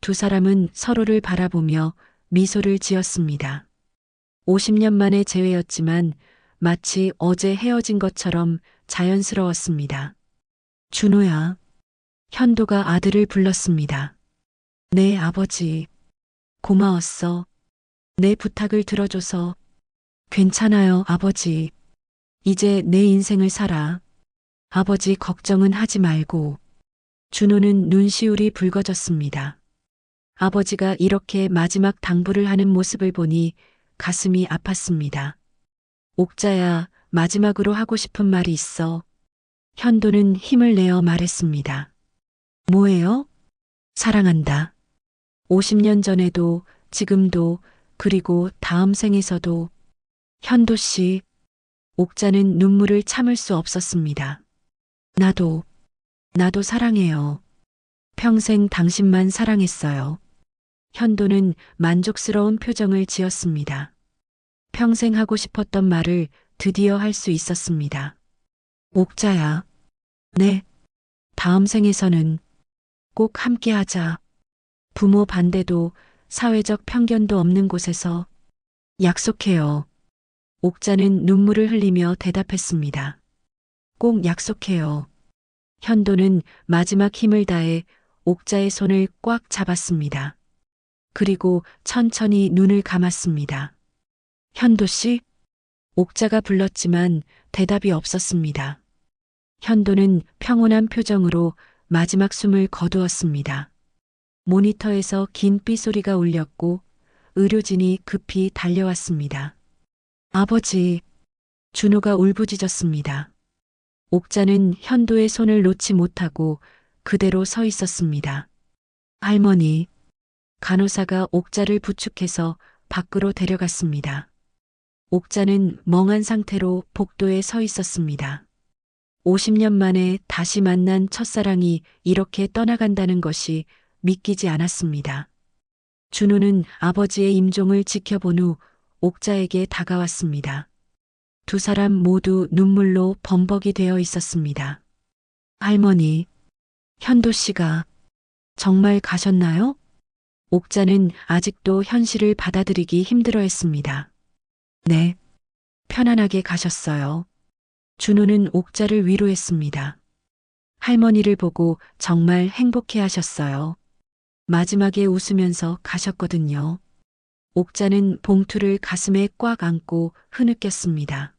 두 사람은 서로를 바라보며 미소를 지었습니다. 50년 만의 재회였지만 마치 어제 헤어진 것처럼 자연스러웠습니다. 준호야. 현도가 아들을 불렀습니다. 네, 아버지. 고마웠어. 내 부탁을 들어줘서. 괜찮아요, 아버지. 이제 내 인생을 살아. 아버지 걱정은 하지 말고. 준호는 눈시울이 붉어졌습니다. 아버지가 이렇게 마지막 당부를 하는 모습을 보니 가슴이 아팠습니다. 옥자야, 마지막으로 하고 싶은 말이 있어. 현도는 힘을 내어 말했습니다. 뭐예요? 사랑한다. 50년 전에도, 지금도, 그리고 다음 생에서도. 현도 씨, 옥자는 눈물을 참을 수 없었습니다. 나도 사랑해요. 평생 당신만 사랑했어요. 현도는 만족스러운 표정을 지었습니다. 평생 하고 싶었던 말을 드디어 할 수 있었습니다. 옥자야. 네. 다음 생에서는 꼭 함께 하자. 부모 반대도 사회적 편견도 없는 곳에서. 약속해요. 옥자는 눈물을 흘리며 대답했습니다. 꼭 약속해요. 현도는 마지막 힘을 다해 옥자의 손을 꽉 잡았습니다. 그리고 천천히 눈을 감았습니다. 현도 씨? 옥자가 불렀지만 대답이 없었습니다. 현도는 평온한 표정으로 마지막 숨을 거두었습니다. 모니터에서 긴 삐소리가 울렸고 의료진이 급히 달려왔습니다. 아버지, 준호가 울부짖었습니다. 옥자는 현도의 손을 놓지 못하고 그대로 서 있었습니다. 할머니, 간호사가 옥자를 부축해서 밖으로 데려갔습니다. 옥자는 멍한 상태로 복도에 서 있었습니다. 50년 만에 다시 만난 첫사랑이 이렇게 떠나간다는 것이 믿기지 않았습니다. 준호는 아버지의 임종을 지켜본 후 옥자에게 다가왔습니다. 두 사람 모두 눈물로 범벅이 되어 있었습니다. 할머니, 현도 씨가 정말 가셨나요? 옥자는 아직도 현실을 받아들이기 힘들어했습니다. 네, 편안하게 가셨어요. 준호는 옥자를 위로했습니다. 할머니를 보고 정말 행복해 하셨어요. 마지막에 웃으면서 가셨거든요. 옥자는 봉투를 가슴에 꽉 안고 흐느꼈습니다.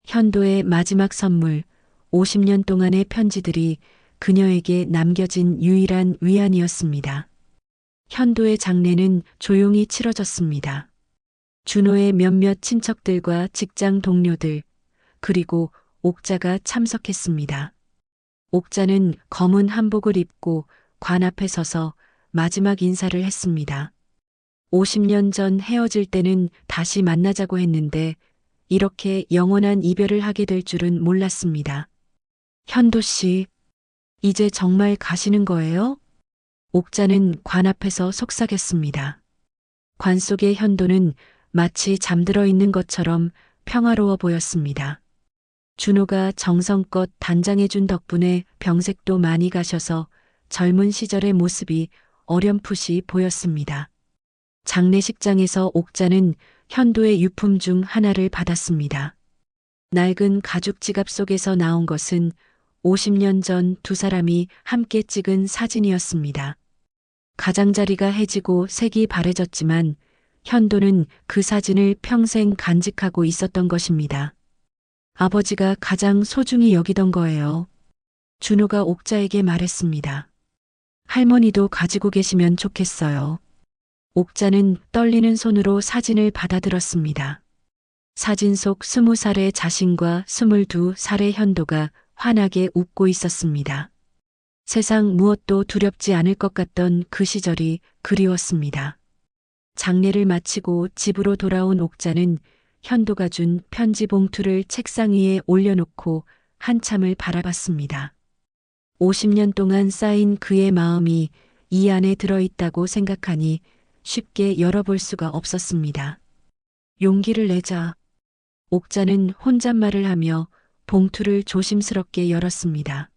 현도의 마지막 선물, 50년 동안의 편지들이 그녀에게 남겨진 유일한 위안이었습니다. 현도의 장례는 조용히 치러졌습니다. 준호의 몇몇 친척들과 직장 동료들, 그리고 옥자가 참석했습니다. 옥자는 검은 한복을 입고 관 앞에 서서 마지막 인사를 했습니다. 50년 전 헤어질 때는 다시 만나자고 했는데 이렇게 영원한 이별을 하게 될 줄은 몰랐습니다. 현도 씨, 이제 정말 가시는 거예요? 옥자는 관 앞에서 속삭였습니다. 관 속의 현도는 마치 잠들어 있는 것처럼 평화로워 보였습니다. 준호가 정성껏 단장해준 덕분에 병색도 많이 가셔서 젊은 시절의 모습이 어렴풋이 보였습니다. 장례식장에서 옥자는 현도의 유품 중 하나를 받았습니다. 낡은 가죽 지갑 속에서 나온 것은 50년 전 두 사람이 함께 찍은 사진이었습니다. 가장자리가 해지고 색이 바래졌지만 현도는 그 사진을 평생 간직하고 있었던 것입니다. 아버지가 가장 소중히 여기던 거예요. 준호가 옥자에게 말했습니다. 할머니도 가지고 계시면 좋겠어요. 옥자는 떨리는 손으로 사진을 받아들었습니다. 사진 속 20살의 자신과 22살의 현도가 환하게 웃고 있었습니다. 세상 무엇도 두렵지 않을 것 같던 그 시절이 그리웠습니다. 장례를 마치고 집으로 돌아온 옥자는 현도가 준 편지 봉투를 책상 위에 올려놓고 한참을 바라봤습니다. 50년 동안 쌓인 그의 마음이 이 안에 들어있다고 생각하니 쉽게 열어볼 수가 없었습니다. 용기를 내자. 옥자는 혼잣말을 하며 봉투를 조심스럽게 열었습니다.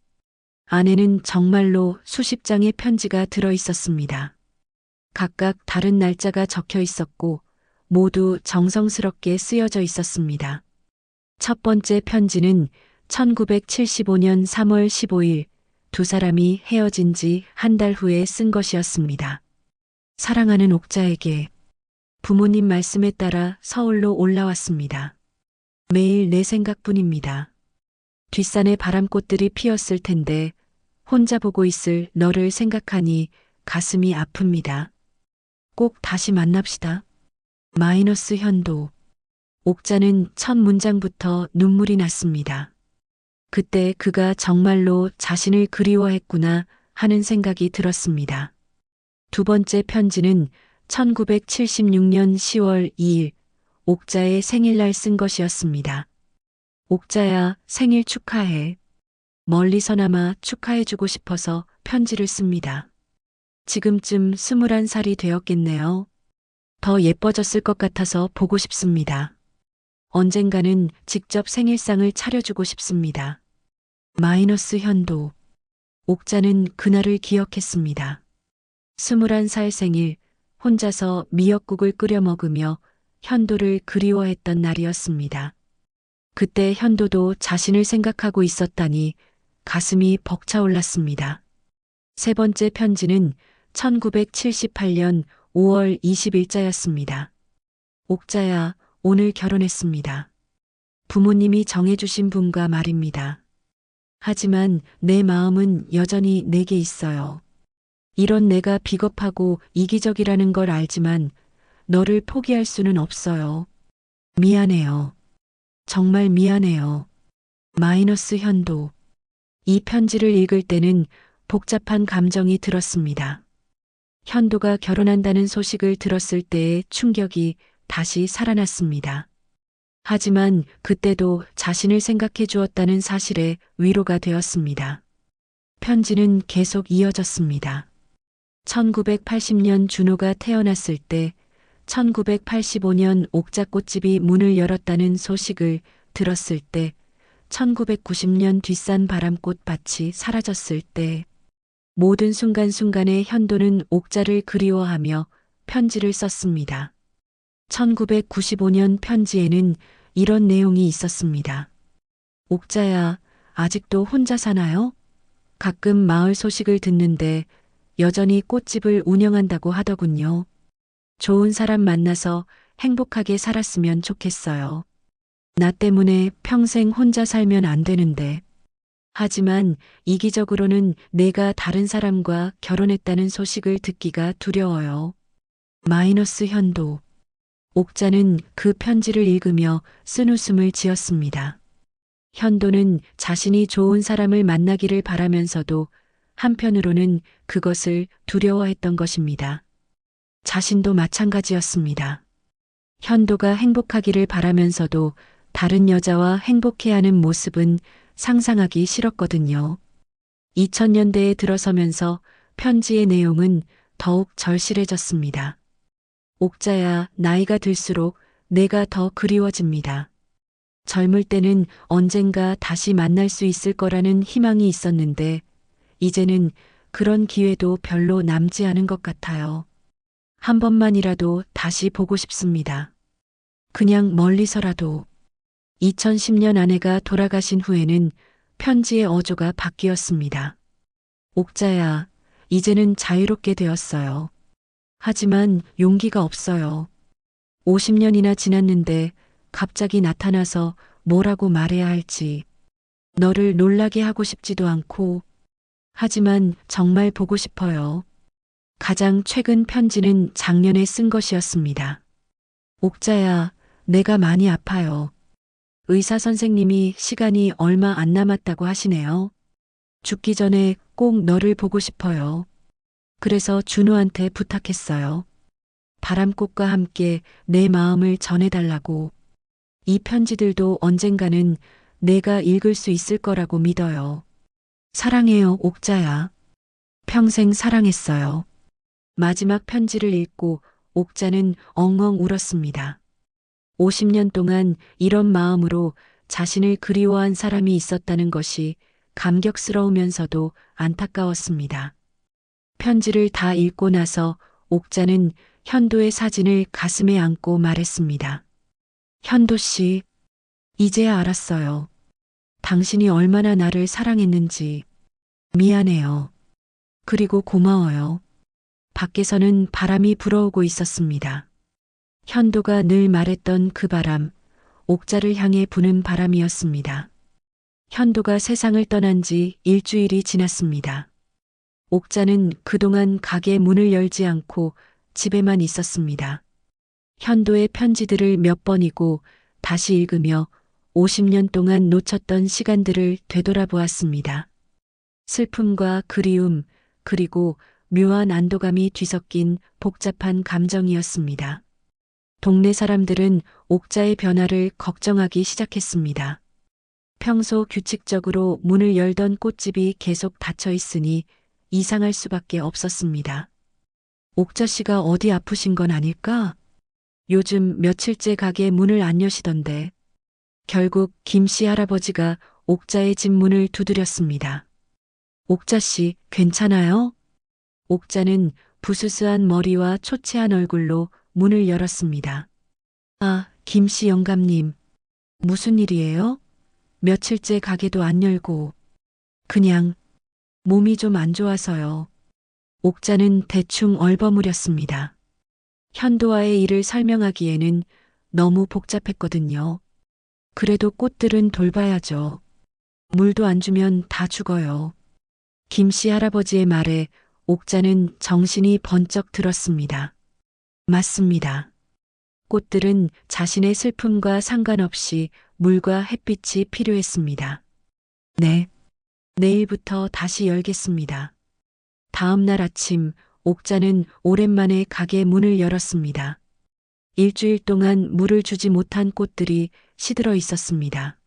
안에는 정말로 수십 장의 편지가 들어있었습니다. 각각 다른 날짜가 적혀 있었고 모두 정성스럽게 쓰여져 있었습니다. 첫 번째 편지는 1975년 3월 15일 두 사람이 헤어진 지 한 달 후에 쓴 것이었습니다. 사랑하는 옥자에게 부모님 말씀에 따라 서울로 올라왔습니다. 매일 내 생각뿐입니다. 뒷산에 바람꽃들이 피었을 텐데 혼자 보고 있을 너를 생각하니 가슴이 아픕니다. 꼭 다시 만납시다. 마이너스 현도. 옥자는 첫 문장부터 눈물이 났습니다. 그때 그가 정말로 자신을 그리워했구나 하는 생각이 들었습니다. 두 번째 편지는 1976년 10월 2일 옥자의 생일날 쓴 것이었습니다. 옥자야, 생일 축하해. 멀리서나마 축하해주고 싶어서 편지를 씁니다. 지금쯤 21살이 되었겠네요. 더 예뻐졌을 것 같아서 보고 싶습니다. 언젠가는 직접 생일상을 차려주고 싶습니다. 마이너스 현도. 옥자는 그날을 기억했습니다. 21살 생일, 혼자서 미역국을 끓여 먹으며 현도를 그리워했던 날이었습니다. 그때 현도도 자신을 생각하고 있었다니 가슴이 벅차올랐습니다. 세 번째 편지는 1978년 5월 20일자였습니다. 옥자야, 오늘 결혼했습니다. 부모님이 정해주신 분과 말입니다. 하지만 내 마음은 여전히 내게 있어요. 이런 내가 비겁하고 이기적이라는 걸 알지만 너를 포기할 수는 없어요. 미안해요. 정말 미안해요. 마이너스 현도. 이 편지를 읽을 때는 복잡한 감정이 들었습니다. 현도가 결혼한다는 소식을 들었을 때의 충격이 다시 살아났습니다. 하지만 그때도 자신을 생각해 주었다는 사실에 위로가 되었습니다. 편지는 계속 이어졌습니다. 1980년 준호가 태어났을 때 1985년 옥자꽃집이 문을 열었다는 소식을 들었을 때 1990년 뒷산 바람꽃밭이 사라졌을 때 모든 순간순간에 현도는 옥자를 그리워하며 편지를 썼습니다. 1995년 편지에는 이런 내용이 있었습니다. 옥자야, 아직도 혼자 사나요? 가끔 마을 소식을 듣는데 여전히 꽃집을 운영한다고 하더군요. 좋은 사람 만나서 행복하게 살았으면 좋겠어요. 나 때문에 평생 혼자 살면 안 되는데. 하지만 이기적으로는 내가 다른 사람과 결혼했다는 소식을 듣기가 두려워요. 마이너스 현도. 옥자는 그 편지를 읽으며 쓴웃음을 지었습니다. 현도는 자신이 좋은 사람을 만나기를 바라면서도 한편으로는 그것을 두려워했던 것입니다. 자신도 마찬가지였습니다. 현도가 행복하기를 바라면서도 다른 여자와 행복해하는 모습은 상상하기 싫었거든요. 2000년대에 들어서면서 편지의 내용은 더욱 절실해졌습니다. 옥자야, 나이가 들수록 내가 더 그리워집니다. 젊을 때는 언젠가 다시 만날 수 있을 거라는 희망이 있었는데, 이제는 그런 기회도 별로 남지 않은 것 같아요. 한 번만이라도 다시 보고 싶습니다. 그냥 멀리서라도. 2010년 아내가 돌아가신 후에는 편지의 어조가 바뀌었습니다. 옥자야, 이제는 자유롭게 되었어요. 하지만 용기가 없어요. 50년이나 지났는데 갑자기 나타나서 뭐라고 말해야 할지. 너를 놀라게 하고 싶지도 않고, 하지만 정말 보고 싶어요. 가장 최근 편지는 작년에 쓴 것이었습니다. 옥자야, 내가 많이 아파요. 의사 선생님이 시간이 얼마 안 남았다고 하시네요. 죽기 전에 꼭 너를 보고 싶어요. 그래서 준호한테 부탁했어요. 바람꽃과 함께 내 마음을 전해달라고. 이 편지들도 언젠가는 내가 읽을 수 있을 거라고 믿어요. 사랑해요, 옥자야. 평생 사랑했어요. 마지막 편지를 읽고 옥자는 엉엉 울었습니다. 50년 동안 이런 마음으로 자신을 그리워한 사람이 있었다는 것이 감격스러우면서도 안타까웠습니다. 편지를 다 읽고 나서 옥자는 현도의 사진을 가슴에 안고 말했습니다. 현도 씨, 이제야 알았어요. 당신이 얼마나 나를 사랑했는지. 미안해요. 그리고 고마워요. 밖에서는 바람이 불어오고 있었습니다. 현도가 늘 말했던 그 바람, 옥자를 향해 부는 바람이었습니다. 현도가 세상을 떠난 지 일주일이 지났습니다. 옥자는 그동안 가게 문을 열지 않고 집에만 있었습니다. 현도의 편지들을 몇 번이고 다시 읽으며 50년 동안 놓쳤던 시간들을 되돌아보았습니다. 슬픔과 그리움, 그리고 묘한 안도감이 뒤섞인 복잡한 감정이었습니다. 동네 사람들은 옥자의 변화를 걱정하기 시작했습니다. 평소 규칙적으로 문을 열던 꽃집이 계속 닫혀 있으니 이상할 수밖에 없었습니다. 옥자 씨가 어디 아프신 건 아닐까? 요즘 며칠째 가게 문을 안 여시던데. 결국 김 씨 할아버지가 옥자의 집 문을 두드렸습니다. 옥자 씨, 괜찮아요? 옥자는 부스스한 머리와 초췌한 얼굴로 문을 열었습니다. 아, 김 씨 영감님. 무슨 일이에요? 며칠째 가게도 안 열고. 그냥 몸이 좀 안 좋아서요. 옥자는 대충 얼버무렸습니다. 현도와의 일을 설명하기에는 너무 복잡했거든요. 그래도 꽃들은 돌봐야죠. 물도 안 주면 다 죽어요. 김씨 할아버지의 말에 옥자는 정신이 번쩍 들었습니다. 맞습니다. 꽃들은 자신의 슬픔과 상관없이 물과 햇빛이 필요했습니다. 네, 내일부터 다시 열겠습니다. 다음 날 아침 옥자는 오랜만에 가게 문을 열었습니다. 일주일 동안 물을 주지 못한 꽃들이 시들어 있었습니다.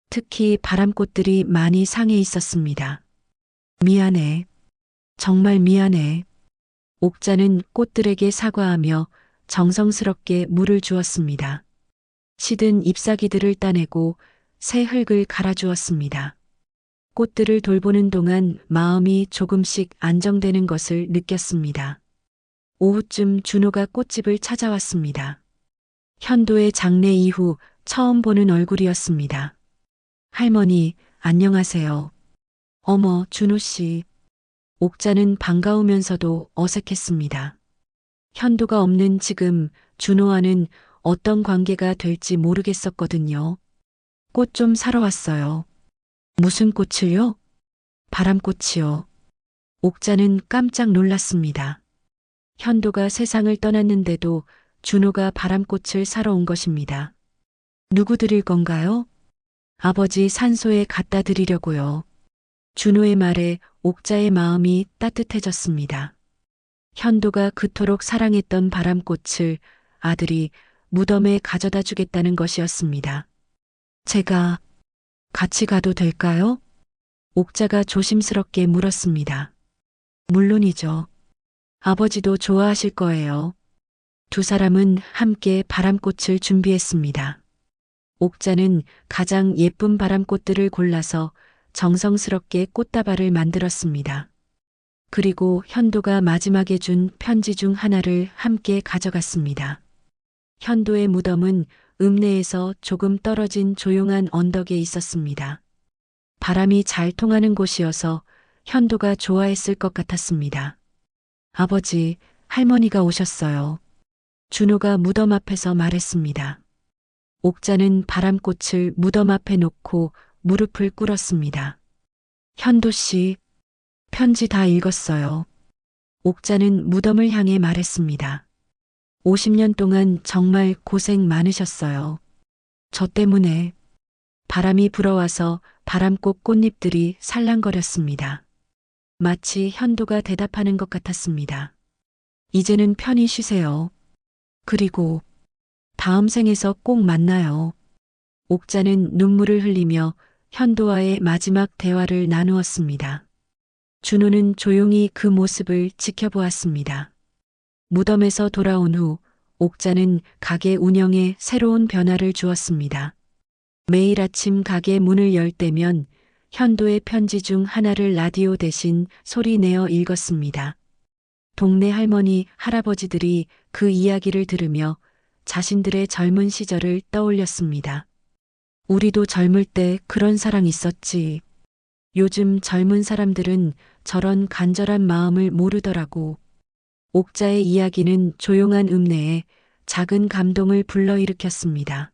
특히 바람꽃들이 많이 상해 있었습니다. 미안해. 정말 미안해. 옥자는 꽃들에게 사과하며 정성스럽게 물을 주었습니다. 시든 잎사귀들을 따내고 새 흙을 갈아주었습니다. 꽃들을 돌보는 동안 마음이 조금씩 안정되는 것을 느꼈습니다. 오후쯤 준호가 꽃집을 찾아왔습니다. 현도의 장례 이후 처음 보는 얼굴이었습니다. 할머니, 안녕하세요. 어머, 준호 씨. 옥자는 반가우면서도 어색했습니다. 현도가 없는 지금 준호와는 어떤 관계가 될지 모르겠었거든요. 꽃 좀 사러 왔어요. 무슨 꽃을요? 바람꽃이요. 옥자는 깜짝 놀랐습니다. 현도가 세상을 떠났는데도 준호가 바람꽃을 사러 온 것입니다. 누구 드릴 건가요? 아버지 산소에 갖다 드리려고요. 준호의 말에 옥자의 마음이 따뜻해졌습니다. 현도가 그토록 사랑했던 바람꽃을 아들이 무덤에 가져다 주겠다는 것이었습니다. 제가 같이 가도 될까요? 옥자가 조심스럽게 물었습니다. 물론이죠. 아버지도 좋아하실 거예요. 두 사람은 함께 바람꽃을 준비했습니다. 옥자는 가장 예쁜 바람꽃들을 골라서 정성스럽게 꽃다발을 만들었습니다. 그리고 현도가 마지막에 준 편지 중 하나를 함께 가져갔습니다. 현도의 무덤은 읍내에서 조금 떨어진 조용한 언덕에 있었습니다. 바람이 잘 통하는 곳이어서 현도가 좋아했을 것 같았습니다. 아버지, 할머니가 오셨어요. 준호가 무덤 앞에서 말했습니다. 옥자는 바람꽃을 무덤 앞에 놓고 무릎을 꿇었습니다. 현도 씨, 편지 다 읽었어요. 옥자는 무덤을 향해 말했습니다. 50년 동안 정말 고생 많으셨어요. 저 때문에 바람이 불어와서 바람꽃 꽃잎들이 살랑거렸습니다. 마치 현도가 대답하는 것 같았습니다. 이제는 편히 쉬세요. 그리고 다음 생에서 꼭 만나요. 옥자는 눈물을 흘리며 현도와의 마지막 대화를 나누었습니다. 준호는 조용히 그 모습을 지켜보았습니다. 무덤에서 돌아온 후 옥자는 가게 운영에 새로운 변화를 주었습니다. 매일 아침 가게 문을 열 때면 현도의 편지 중 하나를 라디오 대신 소리 내어 읽었습니다. 동네 할머니, 할아버지들이 그 이야기를 들으며 자신들의 젊은 시절을 떠올렸습니다. 우리도 젊을 때 그런 사랑 있었지. 요즘 젊은 사람들은 저런 간절한 마음을 모르더라고. 옥자의 이야기는 조용한 읍내에 작은 감동을 불러일으켰습니다.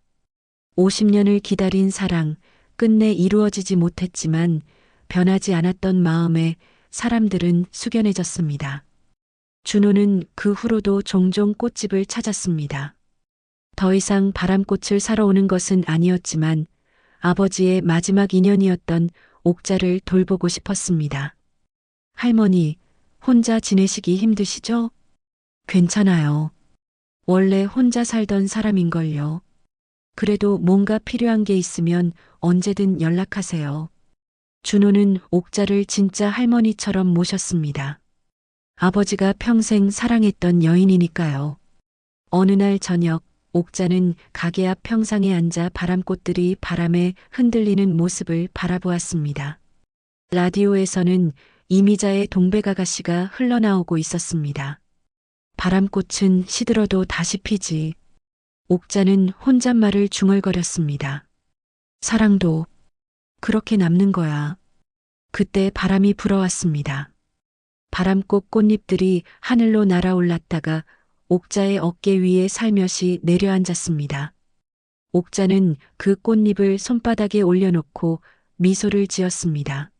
50년을 기다린 사랑, 끝내 이루어지지 못했지만 변하지 않았던 마음에 사람들은 숙연해졌습니다. 준호는 그 후로도 종종 꽃집을 찾았습니다. 더 이상 바람꽃을 사러 오는 것은 아니었지만 아버지의 마지막 인연이었던 옥자를 돌보고 싶었습니다. 할머니, 혼자 지내시기 힘드시죠? 괜찮아요. 원래 혼자 살던 사람인걸요. 그래도 뭔가 필요한 게 있으면 언제든 연락하세요. 준호는 옥자를 진짜 할머니처럼 모셨습니다. 아버지가 평생 사랑했던 여인이니까요. 어느 날 저녁 옥자는 가게 앞 평상에 앉아 바람꽃들이 바람에 흔들리는 모습을 바라보았습니다. 라디오에서는 이미자의 동백아가씨가 흘러나오고 있었습니다. 바람꽃은 시들어도 다시 피지. 옥자는 혼잣말을 중얼거렸습니다. 사랑도 그렇게 남는 거야. 그때 바람이 불어왔습니다. 바람꽃 꽃잎들이 하늘로 날아올랐다가 옥자의 어깨 위에 살며시 내려앉았습니다. 옥자는 그 꽃잎을 손바닥에 올려놓고 미소를 지었습니다.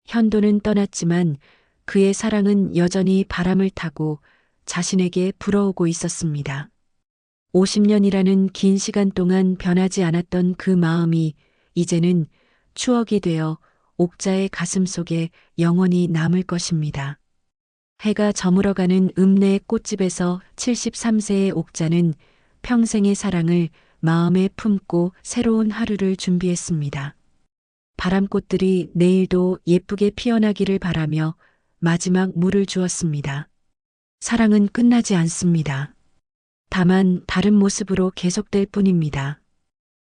현도는 떠났지만 그의 사랑은 여전히 바람을 타고 자신에게 불어오고 있었습니다. 50년이라는 긴 시간 동안 변하지 않았던 그 마음이 이제는 추억이 되어 옥자의 가슴 속에 영원히 남을 것입니다. 해가 저물어가는 읍내의 꽃집에서 73세의 옥자는 평생의 사랑을 마음에 품고 새로운 하루를 준비했습니다. 바람꽃들이 내일도 예쁘게 피어나기를 바라며 마지막 물을 주었습니다. 사랑은 끝나지 않습니다. 다만 다른 모습으로 계속될 뿐입니다.